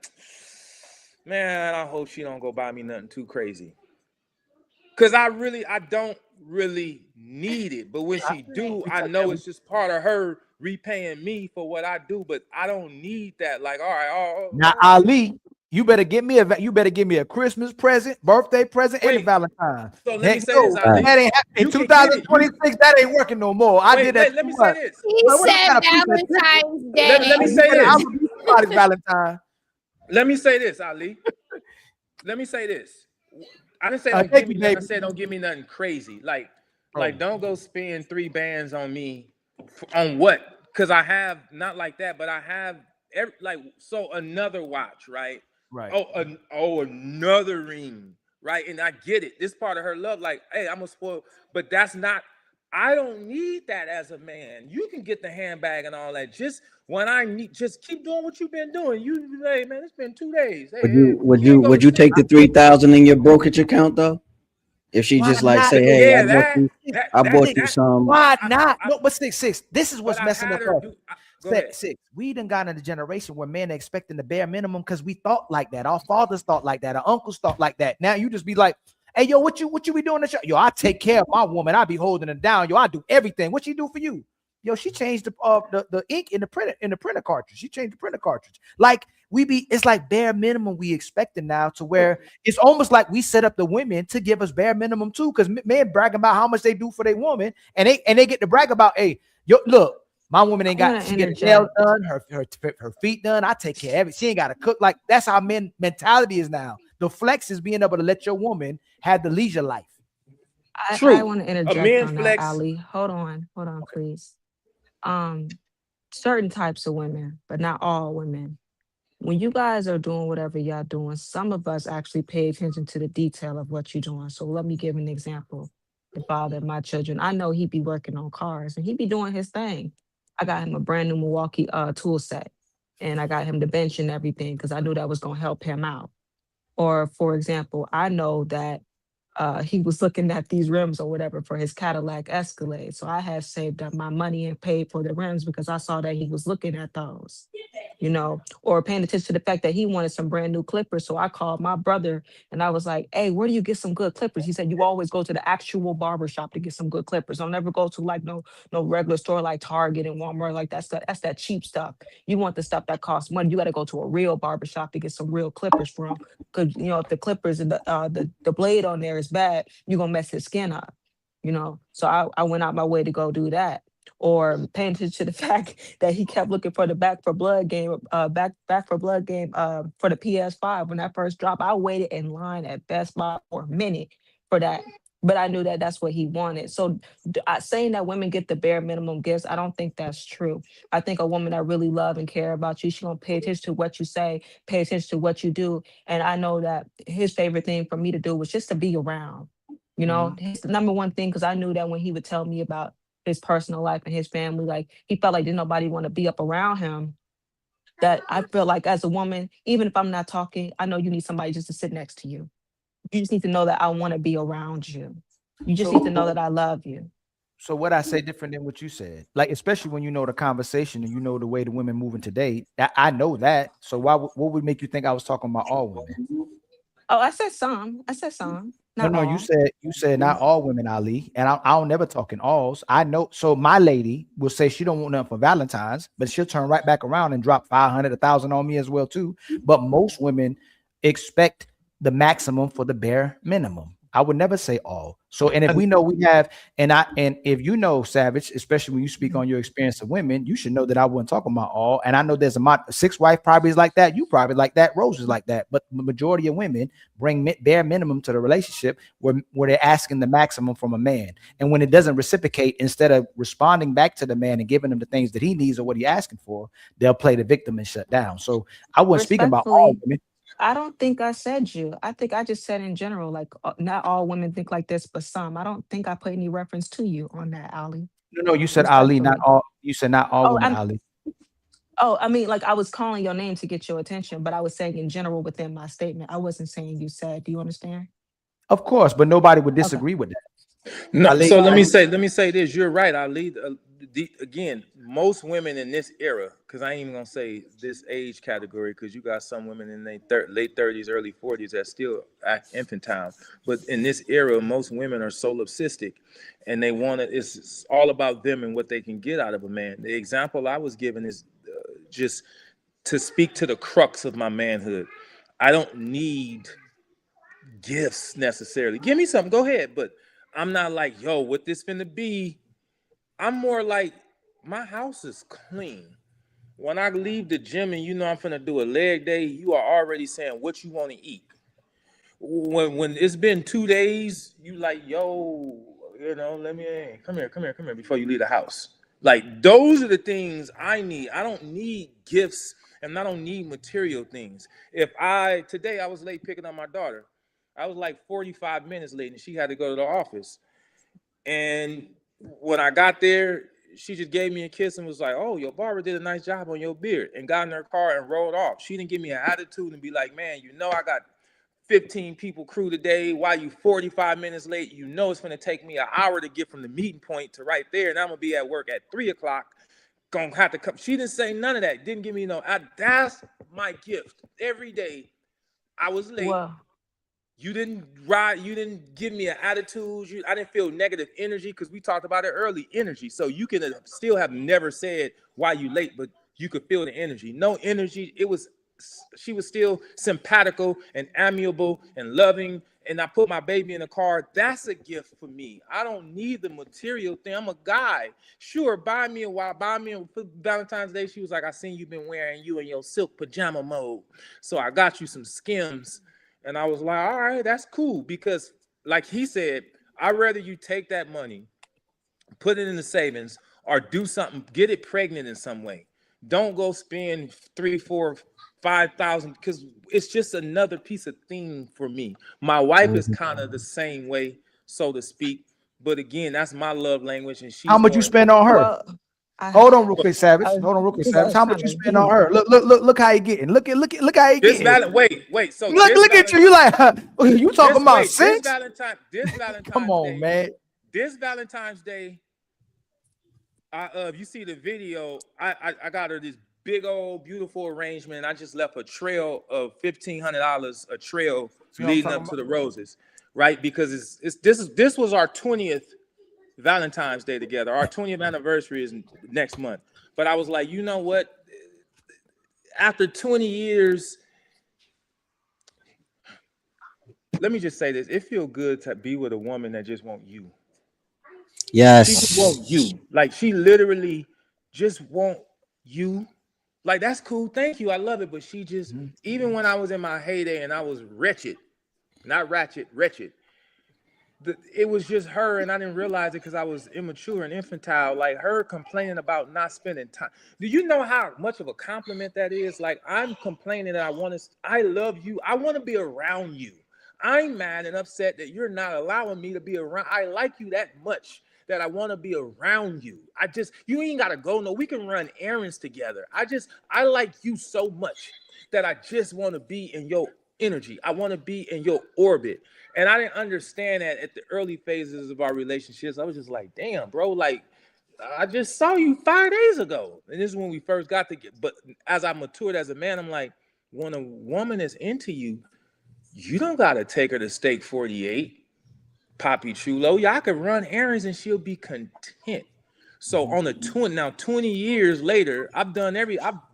man, I hope she don't go buy me nothing too crazy. Cause I don't really need it. But when she do, I know it's just part of her repaying me for what I do. But I don't need that. Like, all right, now Ali, you better give me a Christmas present, birthday present, and a Valentine. So let me say this, Ali. That ain't happening. In 2026, that ain't working no more. I did that. Let me say this. He said Valentine's Day. Let me say this. Somebody's Valentine. Let me say this, Ali. Let me say this. I didn't say don't give me nothing. I said don't give me nothing crazy. Like don't go spend 3 bands on me. On what? Because I have not like that, but I have another watch, right? Right. Another ring, right? And I get it. This part of her love, like, hey, I'm a spoiled, but that's not. I don't need that as a man. You can get the handbag and all that. Just when I need, just keep doing what you've been doing. You, hey man, it's been 2 days. Hey, would you take the 3,000 in your brokerage account though? If she just like say, hey, I bought you some. Why not? No, but six. This is what's messing us up. Six. We done got in a generation where men are expecting the bare minimum because we thought like that. Our fathers thought like that. Our uncles thought like that. Now you just be like, hey, yo, what you be doing? Yo, I take care of my woman. I be holding her down. Yo, I do everything. What she do for you? Yo, she changed the ink in the printer cartridge. She changed the printer cartridge. Like it's like bare minimum we expecting now, to where it's almost like we set up the women to give us bare minimum too, because men bragging about how much they do for their woman, and they get to brag about, hey, yo, look, my woman ain't got to get her nails done, her feet done. I take care of it. She ain't got to cook. Like that's how men mentality is now. The flex is being able to let your woman have the leisure life. I want to interject on that, Ali. Hold on, please. Certain types of women, but not all women. When you guys are doing whatever y'all doing, some of us actually pay attention to the detail of what you're doing. So let me give an example. The father of my children, I know he be working on cars and he be doing his thing. I got him a brand new Milwaukee tool set, and I got him the bench and everything because I knew that was going to help him out. Or for example, I know that he was looking at these rims or whatever for his Cadillac Escalade. So I had saved up my money and paid for the rims because I saw that he was looking at those, or paying attention to the fact that he wanted some brand new clippers. So I called my brother and I was like, hey, where do you get some good clippers? He said, you always go to the actual barber shop to get some good clippers. Don't never go to like no regular store like Target and Walmart. Like that's that cheap stuff. You want the stuff that costs money. You got to go to a real barber shop to get some real clippers from. Because, if the clippers and the blade on there is bad, you're going to mess his skin up, So I went out my way to go do that. Or paying attention to the fact that he kept looking for the Back for Blood game for the PS5 when that first dropped. I waited in line at Best Buy for a minute for that, but I knew that that's what he wanted. So saying that women get the bare minimum gifts, I don't think that's true. I think a woman that really love and care about you, she's gonna pay attention to what you say, pay attention to what you do. And I know that his favorite thing for me to do was just to be around. His number one thing, because I knew that when he would tell me about his personal life and his family, like he felt like didn't nobody want to be up around him. That I feel like as a woman, even if I'm not talking, I know you need somebody just to sit next to you. You just need to know that I want to be around you. You just need to know that I love you. So what I say different than what you said, like especially when you know the conversation and you know the way the women moving today. I know that. So what would make you think I was talking about all women? Oh, I said some. No, all. You said not all women, Ali, and I don't never talk in alls. I know. So my lady will say she don't want nothing for Valentine's, but she'll turn right back around and drop 500, 1,000 on me as well too. But most women expect the maximum for the bare minimum. I would never say all. So, and if we know we have, and if you know, Savage, especially when you speak on your experience of women, you should know that I wasn't talking about all. And I know there's a six wife probably is like that. You probably like that. Rose is like that. But the majority of women bring bare minimum to the relationship where they're asking the maximum from a man. And when it doesn't reciprocate, instead of responding back to the man and giving him the things that he needs or what he's asking for, they'll play the victim and shut down. So I wasn't speaking about all women. I don't think I said you. I think I just said in general, like not all women think like this, but some. I don't think I put any reference to you on that, Ali. No, you said Ali, not all. You said not all women, Ali. Oh, I mean, like I was calling your name to get your attention, but I was saying in general within my statement. I wasn't saying you said. Do you understand? Of course, but nobody would disagree with that. No, Ali, so let me say this. You're right. I lead again. Most women in this era, because I ain't even gonna say this age category, because you got some women in their late 30s, early 40s that still act infantile. But in this era, most women are solipsistic, and they want to. It's all about them and what they can get out of a man. The example I was given is just to speak to the crux of my manhood. I don't need gifts necessarily. Give me something. Go ahead, but I'm not like, yo, what this finna be? I'm more like, my house is clean. When I leave the gym and you know I'm finna do a leg day, you are already saying what you want to eat. When it's been 2 days, you like, yo, let me come here before you leave the house. Like, those are the things I need. I don't need gifts and I don't need material things. Today I was late picking up my daughter. I was like 45 minutes late and she had to go to the office. And when I got there, she just gave me a kiss and was like, oh, your barber did a nice job on your beard, and got in her car and rolled off. She didn't give me an attitude and be like, man, I got 15 people crew today. Why you 45 minutes late? It's going to take me an hour to get from the meeting point to right there. And I'm going to be at work at 3:00. Going to have to come. She didn't say none of that. Didn't give me that's my gift. Every day I was late. Wow. You didn't give me an attitude. I didn't feel negative energy, because we talked about it early, energy. So you can still have never said why you late, but you could feel the energy. No energy. She was still simpatico and amiable and loving. And I put my baby in the car. That's a gift for me. I don't need the material thing. I'm a guy. Sure, buy me for Valentine's Day. She was like, I seen you been wearing you in your silk pajama mode. So I got you some Skims. And I was like, all right, that's cool. Because like he said, I'd rather you take that money, put it in the savings, or do something, get it pregnant in some way. Don't go spend $3,000, $4,000, $5,000, because it's just another piece of thing for me. My wife is kind of the same way, so to speak. But again, that's my love language. And she's how much you spend on her? Well, Hold on, real quick, Savage. How much you spend on her? Look how you getting. Look how you getting. Wait. So look at you. You like you talking about sex? This Valentine's Come on, Day, man. This Valentine's Day, you see the video. I got her this big old beautiful arrangement. I just left a trail of $1,500, a trail leading up to the roses, right? Because this was our 20th Valentine's Day together. Our 20th anniversary is next month. But I was like, you know what? After 20 years, let me just say this. It feels good to be with a woman that just wants you. Yes. She just wants you. Like, she literally just want you. Like, that's cool. Thank you. I love it. But she just, even when I was in my heyday and I was wretched, it was just her, and I didn't realize it because I was immature and infantile. Like, her complaining about not spending time. Do you know how much of a compliment that is? Like, I'm complaining that I love you. I want to be around you. I'm mad and upset that you're not allowing me to be around. I like you that much that I want to be around you. You ain't got to go. No, we can run errands together. I like you so much that I just want to be in your energy. I want to be in your orbit. And I didn't understand that at the early phases of our relationships. I was just like, damn, bro, like, I just saw you 5 days ago. And this is when we first got together. But as I matured as a man, I'm like, when a woman is into you, you don't got to take her to Steak 48, Papi Chulo. Y'all can run errands and she'll be content. So on the 20 years later, I've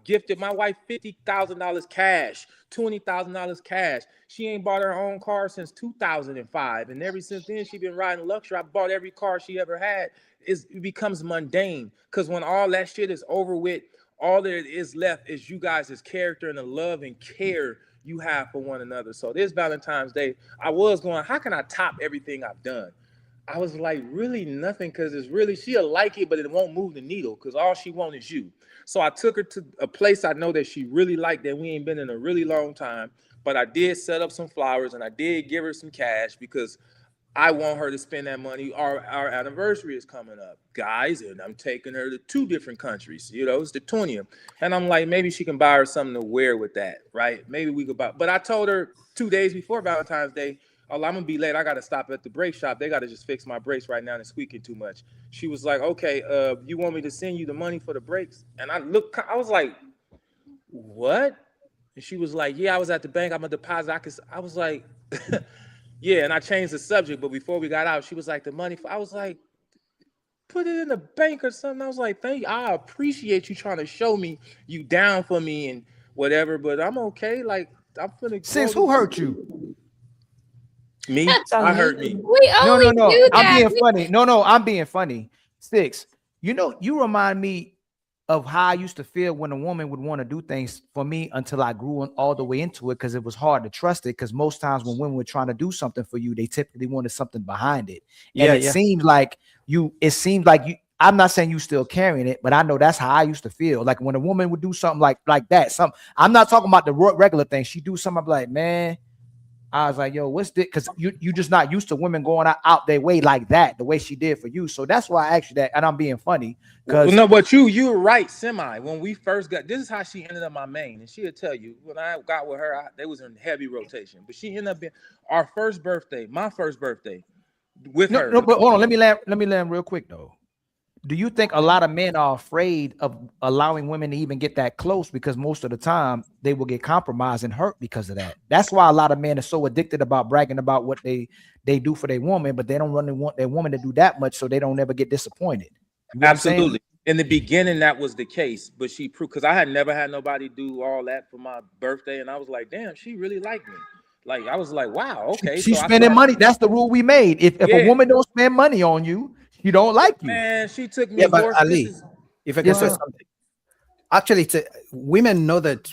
gifted my wife $50,000 cash, $20,000 cash. She ain't bought her own car since 2005, and ever since then she been riding luxury. I bought every car she ever had. It becomes mundane, because when all that shit is over with, all there is left is you guys' character and the love and care you have for one another. So this Valentine's Day, I was going, how can I top everything I've done? I was like, really nothing, because it's really, she'll like it, but it won't move the needle, because all she wants is you. So I took her to a place I know that she really liked, that we ain't been in a really long time. But I did set up some flowers, and I did give her some cash, because I want her to spend that money. Our anniversary is coming up, guys, and I'm taking her to 2 different countries. You know, it's the 20th. And I'm like, maybe she can buy her something to wear with that, right? Maybe we could buy. But I told her 2 days before Valentine's Day, oh, I'm going to be late. I got to stop at the brake shop. They got to just fix my brakes right now. And it's squeaking too much. She was like, okay, you want me to send you the money for the brakes? And I was like, what? And she was like, yeah, I was at the bank. I'm a deposit. I was like, yeah, and I changed the subject, but before we got out, she was like, the money. I was like, put it in the bank or something. I was like, thank you. I appreciate you trying to show me you down for me and whatever, but I'm okay. Like, I'm finna. Sis, who hurt you? Me? I hurt me. We only do that. I'm being funny. No, I'm being funny. 6, you remind me of how I used to feel when a woman would want to do things for me until I grew all the way into it, because it was hard to trust it. Because most times when women were trying to do something for you, they typically wanted something behind it. And it seems like you, I'm not saying you still carrying it, but I know that's how I used to feel. Like when a woman would do something like that, I'm not talking about the regular thing. She do something, I'm like, man, I was like, yo, what's this? Because you just not used to women going out their way like that, the way she did for you. So that's why I asked you that, and I'm being funny. Because no, but you were right, semi. When we first got, this is how she ended up my main, and she'll tell you when I got with her, they was in heavy rotation. But she ended up being our first birthday, my first birthday, with her. No, but hold on, let me land real quick though. Do you think a lot of men are afraid of allowing women to even get that close, because most of the time they will get compromised and hurt because of that? That's why a lot of men are so addicted about bragging about what they do for their woman, but they don't really want their woman to do that much, so they don't ever get disappointed. You know Absolutely. In the beginning, that was the case, but she proved, because I had never had nobody do all that for my birthday, and I was like, damn, she really liked me. Like, I was like, wow, okay. She's spending money. That's the rule we made. If a woman don't spend money on you, she don't like you. Man, she took me. Yeah, but Ali, if I can say something, actually, women know that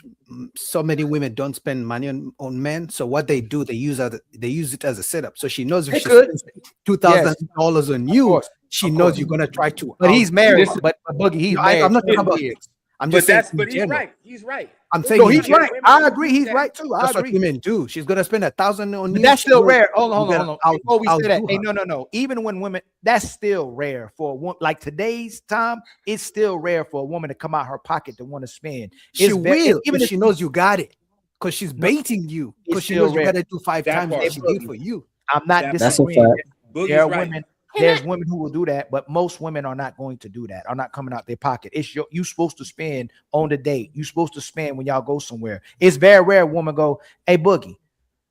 so many women don't spend money on men. So what they do, they use it as a setup. So she knows if she spends $2,000 on you, she knows you're gonna try to. But he's married. But Boogie, he's married. I'm not talking about this. I'm just saying. But he's right. He's right. I'm saying he's right. I agree. He's right too. That's what women do. She's gonna spend $1,000 on you. That's still rare. Hold on. Before we say that, hey, no. Even when women, that's still rare for a woman. Like today's time, it's still rare for a woman to come out her pocket to want to spend. She will, even if she knows you got it, because she's baiting you. Because she knows you gotta do 5 times what she did for you. I'm not disagreeing. There are women. There's women who will do that, but most women are not going to do that. Are not coming out their pocket. It's you supposed to spend on the date. You supposed to spend when y'all go somewhere. It's very rare a woman go, hey Boogie,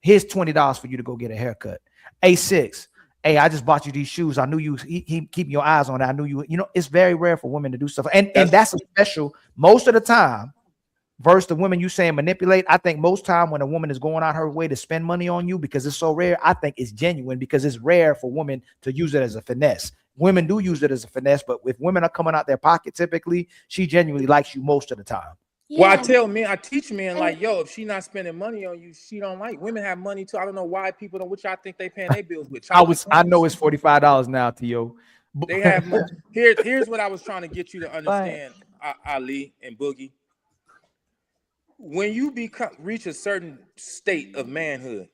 here's $20 for you to go get a haircut. Hey 6, hey, I just bought you these shoes. I knew you he keep your eyes on it. I knew you. You know, it's very rare for women to do stuff, and that's a special most of the time. Versus the women you saying manipulate, I think most time when a woman is going out her way to spend money on you because it's so rare, I think it's genuine, because it's rare for women to use it as a finesse. Women do use it as a finesse, but if women are coming out their pocket, typically she genuinely likes you most of the time. Yeah. Well, I teach men like, yo, if she not spending money on you, she don't like. Women have money too. I don't know why people don't. Which I think they paying their bills with. I know it's $45 now, Tio. They have money. Here's what I was trying to get you to understand, Ali and Boogie. When you reach a certain state of manhood,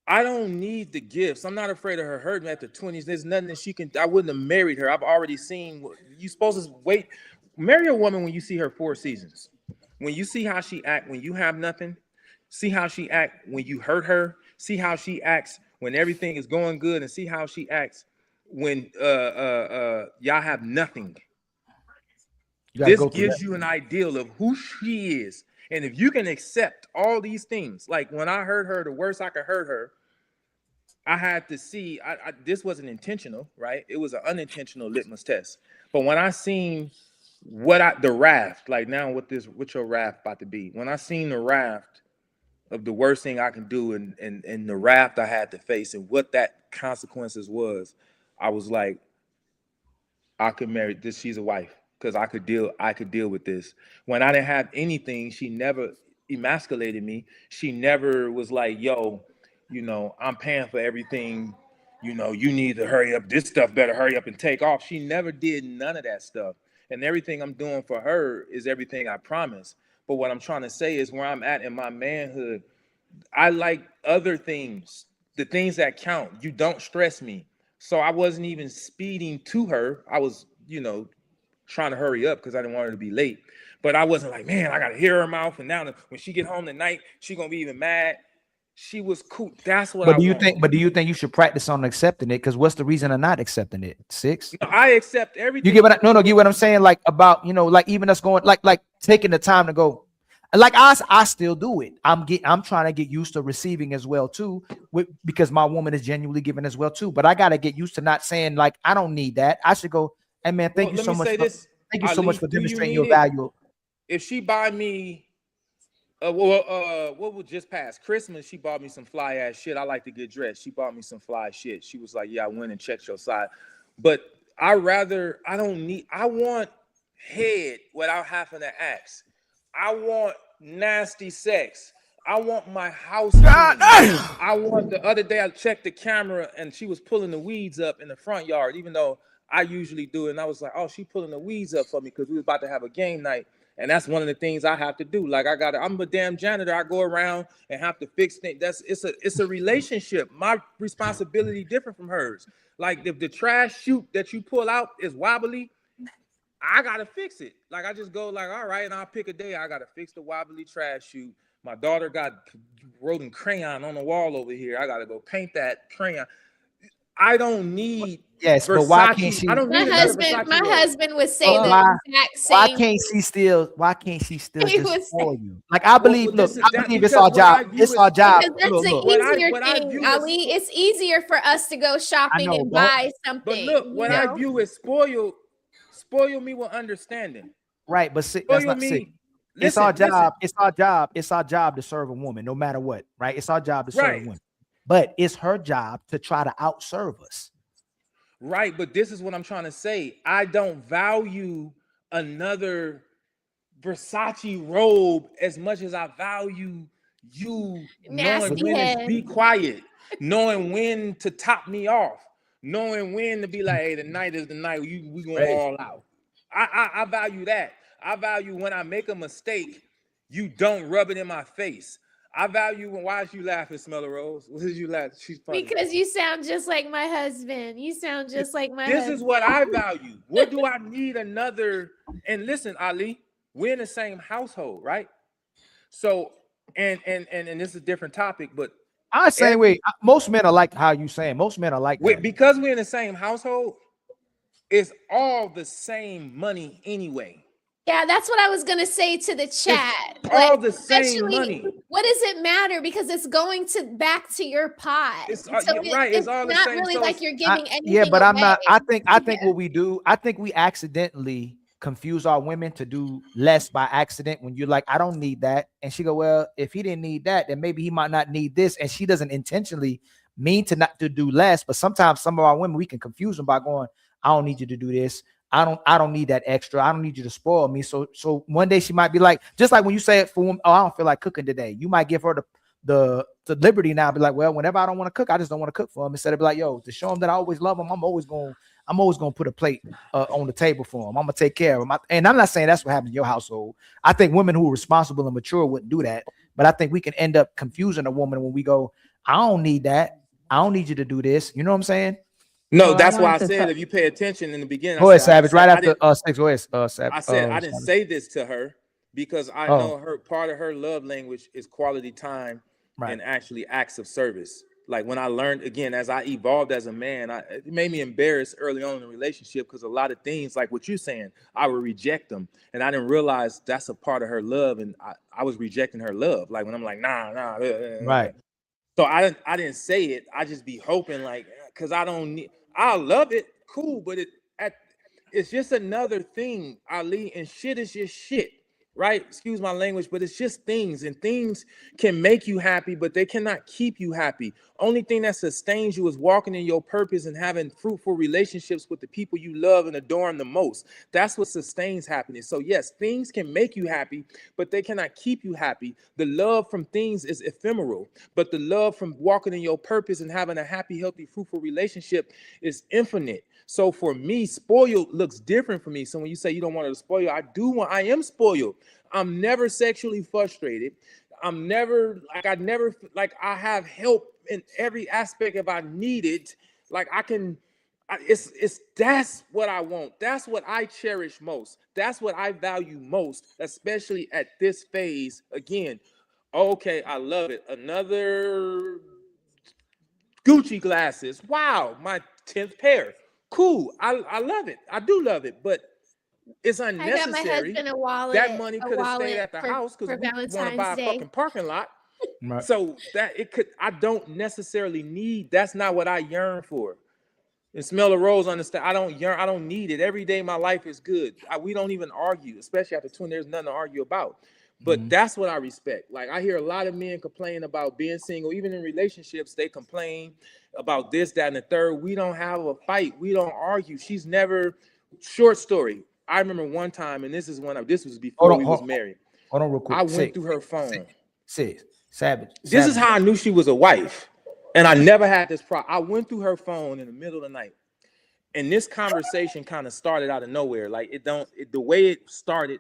I don't need the gifts. I'm not afraid of her hurting me at the 20s. There's nothing that she can. I wouldn't have married her. I've already seen. You're supposed to wait. Marry a woman when you see her 4 seasons. When you see how she act when you have nothing. See how she act when you hurt her. See how she acts when everything is going good, and see how she acts when y'all have nothing. This gives you an ideal of who she is. And if you can accept all these things, like when I heard her, the worst I could hurt her, I had to see. This wasn't intentional, right? It was an unintentional litmus test. But when I seen the raft, like now what your raft about to be. When I seen the raft of the worst thing I can do and the raft I had to face and what that consequences was, I was like, I could marry this. She's a wife because I could deal with this. When I didn't have anything, she never emasculated me. She never was like, yo, I'm paying for everything. You need to hurry up. This stuff better hurry up and take off. She never did none of that stuff. And everything I'm doing for her is everything I promised. But what I'm trying to say is where I'm at in my manhood, I like other things, the things that count. You don't stress me. So I wasn't even speeding to her. I was, trying to hurry up because I didn't want her to be late. But I wasn't like, man, I got to hear her mouth. And now when she get home tonight, she going to be even mad. She was cool. That's what But I do you want. think? But do you think you should practice on accepting it? Because what's the reason of not accepting it? 6. No, I accept everything. You get what? No. Get what I'm saying? Like about like even us going like taking the time to go. Like I still do it. I'm trying to get used to receiving as well too, because my woman is genuinely giving as well too. But I gotta get used to not saying like I don't need that. I should go. Hey man, thank you so much. Thank you so much for demonstrating your value. If she buy me. What would just pass Christmas? She bought me some fly ass shit. I like to get dressed. She bought me some fly shit. She was like, "Yeah, I went and checked your side," but I want head without having to ask. I want nasty sex. I want my house. I want the other day I checked the camera and she was pulling the weeds up in the front yard, even though I usually do it. And I was like, oh, she pulling the weeds up for me because we was about to have a game night. And that's one of the things I have to do. Like I'm a damn janitor. I go around and have to fix things. It's a relationship. My responsibility different from hers. Like if the trash chute that you pull out is wobbly, I gotta fix it. Like I just go like, all right, and I'll pick a day. I gotta fix the wobbly trash chute. My daughter wrote in crayon on the wall over here. I gotta go paint that crayon. I don't need Versace. But why can't she? I don't need my husband would say the exact same. Why can't she still just spoil you? Like I believe, I believe it's our job. It's our job. Because that's the easier thing, Ali. It's easier for us to go shopping and buy something. But look, what I view as spoil me with understanding. Right, but that's not sick. It's our job. It's our job. It's our job to serve a woman, no matter what. Right? It's our job to serve a woman. But it's her job to try to outserve us. Right, but this is what I'm trying to say. I don't value another Versace robe as much as I value you knowing when to be quiet, knowing when to top me off, knowing when to be like, hey, the night is the night. We going all out. I value that. I value when I make a mistake, you don't rub it in my face. I value why is you laughing, Smell a Rose? What did you laugh? She's funny. Because you sound just like my husband. You sound just like my husband. This is what I value. What do I need another? And listen, Ali, we're in the same household, right? So, and this is a different topic, but I say, wait, most men are like how you saying. Most men are like that. Because we're in the same household, it's all the same money anyway. Yeah, that's what I was gonna say to the chat. It's all the same money. What does it matter? Because it's going back to your pot. It's all the not same. really like you're giving anything. Yeah, but away. I'm not. I think what we do. I think we accidentally confuse our women to do less by accident. When you're like, I don't need that, and she go, well, if he didn't need that, then maybe he might not need this, and she doesn't intentionally mean to do less. But sometimes some of our women we can confuse them by going, I don't need you to do this. I don't need that extra. I don't need you to spoil me. So one day she might be like, just like when you say it for women, oh, I don't feel like cooking today. You might give her the liberty now, be like, well, whenever I don't want to cook, I just don't want to cook for him. Instead of be like, yo, to show him that I always love him, I'm always gonna put a plate on the table for him. I'm gonna take care of him. And I'm not saying that's what happens in your household. I think women who are responsible and mature wouldn't do that. But I think we can end up confusing a woman when we go, I don't need that. I don't need you to do this. You know what I'm saying? No, that's why I said if you pay attention in the beginning. Go ahead, Savage. Right after 6. Go ahead, Savage. I said I didn't say this to her because I know her part of her love language is quality time and actually acts of service. Like when I learned again, as I evolved as a man, it made me embarrassed early on in the relationship because a lot of things, like what you're saying, I would reject them, and I didn't realize that's a part of her love, and I was rejecting her love. Like when I'm like, nah. Right. So I didn't say it. I just be hoping, like, because I don't need. I love it, cool, but it's just another thing, Ali, and shit is just shit, right? Excuse my language, but it's just things, and things can make you happy, but they cannot keep you happy. Only thing that sustains you is walking in your purpose and having fruitful relationships with the people you love and adore the most. That's what sustains happiness. So yes, things can make you happy, but they cannot keep you happy. The love from things is ephemeral, but the love from walking in your purpose and having a happy, healthy, fruitful relationship is infinite. So for me, spoiled looks different for me. So when you say you don't want to spoil, I am spoiled. I'm never sexually frustrated. I have help in every aspect if I need it. Like that's what I want. That's what I cherish most. That's what I value most, especially at this phase. Again, okay, I love it. Another Gucci glasses. Wow, my 10th pair. Cool. I love it. I do love it, but it's unnecessary. I got my husband a wallet. That money could have stayed at the house because we want to buy a fucking parking lot. Right. So I don't necessarily need, that's not what I yearn for. And smell the rose, understand, I don't need it. Every day my life is good. We don't even argue, especially after 20 years, nothing to argue about. But that's what I respect. Like, I hear a lot of men complain about being single. Even in relationships, they complain about this, that, and the third. We don't have a fight. We don't argue. She's never, short story. I remember one time, and this was before we was married. Hold on real quick. I went through her phone. Savage. This is how I knew she was a wife. And I never had this problem. I went through her phone in the middle of the night. And this conversation kind of started out of nowhere. Like, the way it started,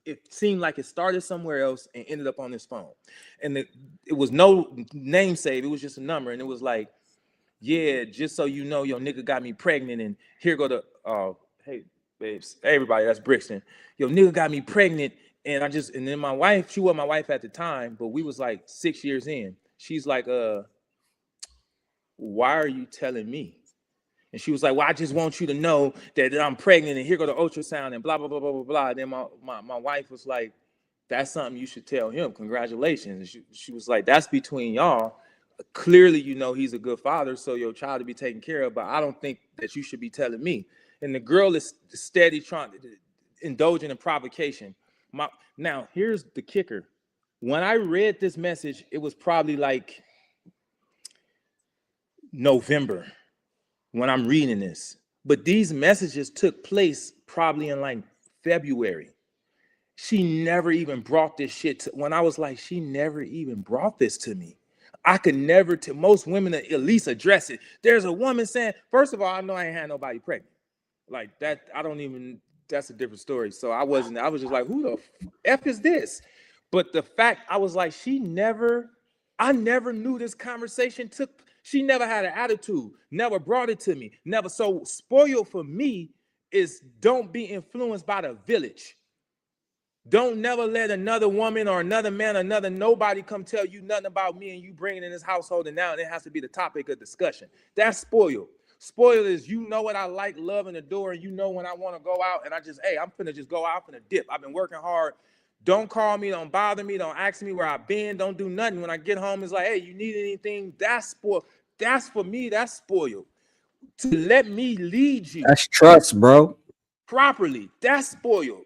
it seemed like it started somewhere else and ended up on this phone. And it was no name save. It was just a number. And it was like, yeah, just so you know, your nigga got me pregnant. And here go the, hey, babes, hey, everybody, that's Brixton. Your nigga got me pregnant. And then my wife, she wasn't my wife at the time, but we was like 6 years in. She's like, why are you telling me? And she was like, well, I just want you to know that I'm pregnant and here go the ultrasound and blah, blah, blah, blah, blah, blah. And then my wife was like, that's something you should tell him. Congratulations. And she was like, that's between y'all. Clearly, you know, he's a good father, so your child to be taken care of, but I don't think that you should be telling me. And the girl is steady trying to indulging in provocation. Now, here's the kicker. When I read this message, it was probably like November when I'm reading this. But these messages took place probably in like February. She never even brought this shit to, when I was like, she never even brought this to me. I could never, most women at least address it. There's a woman saying, first of all, I know I ain't had nobody pregnant. Like that, that's a different story. So I was just like, who the F is this? But the fact, I was like, I never knew this conversation she never had an attitude, never brought it to me, never. So spoiled for me is don't be influenced by the village. Don't never let another woman or another man, another nobody come tell you nothing about me and you bring it in this household and now it has to be the topic of discussion. That's spoiled. Spoiled is you know what I like, love, and adore, and you know when I want to go out and I'm finna just go out and dip. I've been working hard. Don't call me, don't bother me, don't ask me where I've been, don't do nothing. When I get home, it's like, hey, you need anything? That's spoiled. That's for me, that's spoiled. To let me lead you. That's trust, bro. Properly. That's spoiled.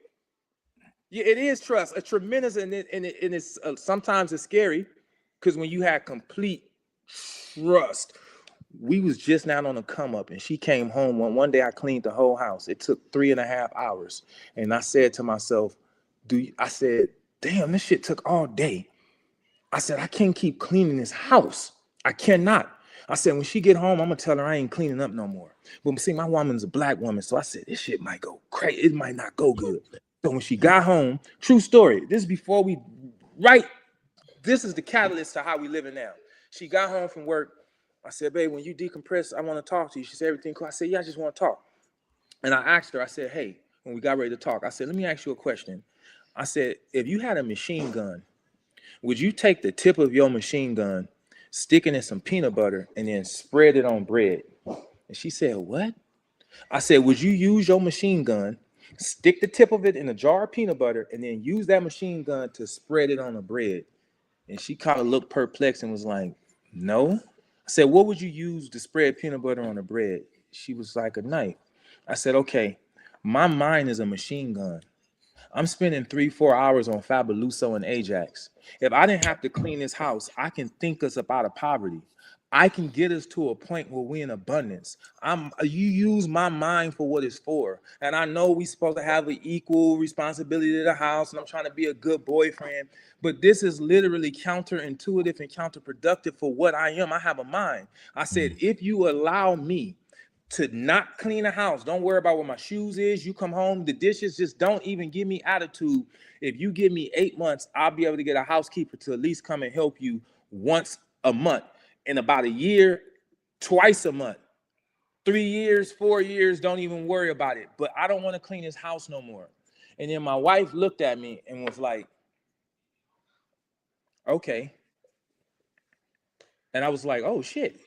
Yeah, it is trust. A tremendous, and it's sometimes it's scary because when you had complete trust. We was just not on a come up and she came home one day. I cleaned the whole house. It took 3.5 hours. And I said to myself, I said, damn, this shit took all day. I said, I can't keep cleaning this house. I cannot. I said, when she get home, I'm gonna tell her I ain't cleaning up no more. But see, my woman's a black woman. So I said, this shit might go crazy. It might not go good. So when she got home, true story. This is before this is the catalyst to how we living now. She got home from work. I said, babe, when you decompress, I want to talk to you. She said, everything cool? I said, yeah, I just want to talk. And I asked her, I said, hey, when we got ready to talk, I said, let me ask you a question. I said, if you had a machine gun, would you take the tip of your machine gun, stick it in some peanut butter, and then spread it on bread? And she said, what? I said, would you use your machine gun, stick the tip of it in a jar of peanut butter, and then use that machine gun to spread it on the bread? And she kind of looked perplexed and was like, No. I said, what would you use to spread peanut butter on the bread? She was like, a knife. I said, okay, my mind is a machine gun. I'm spending 3-4 hours on Fabuloso and Ajax. If I didn't have to clean this house, I can think us up out of poverty. I can get us to a point where we're in abundance. You use my mind for what it's for. And I know we're supposed to have an equal responsibility to the house, and I'm trying to be a good boyfriend. But this is literally counterintuitive and counterproductive for what I am. I have a mind. I said, if you allow me to not clean a house, don't worry about where my shoes is. You come home, the dishes, just don't even give me attitude. If you give me 8 months, I'll be able to get a housekeeper to at least come and help you once a month. In about a year, twice a month. 3 years, 4 years, don't even worry about it. But I don't want to clean this house no more. And then my wife looked at me and was like, okay. And I was like, oh shit,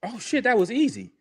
that was easy.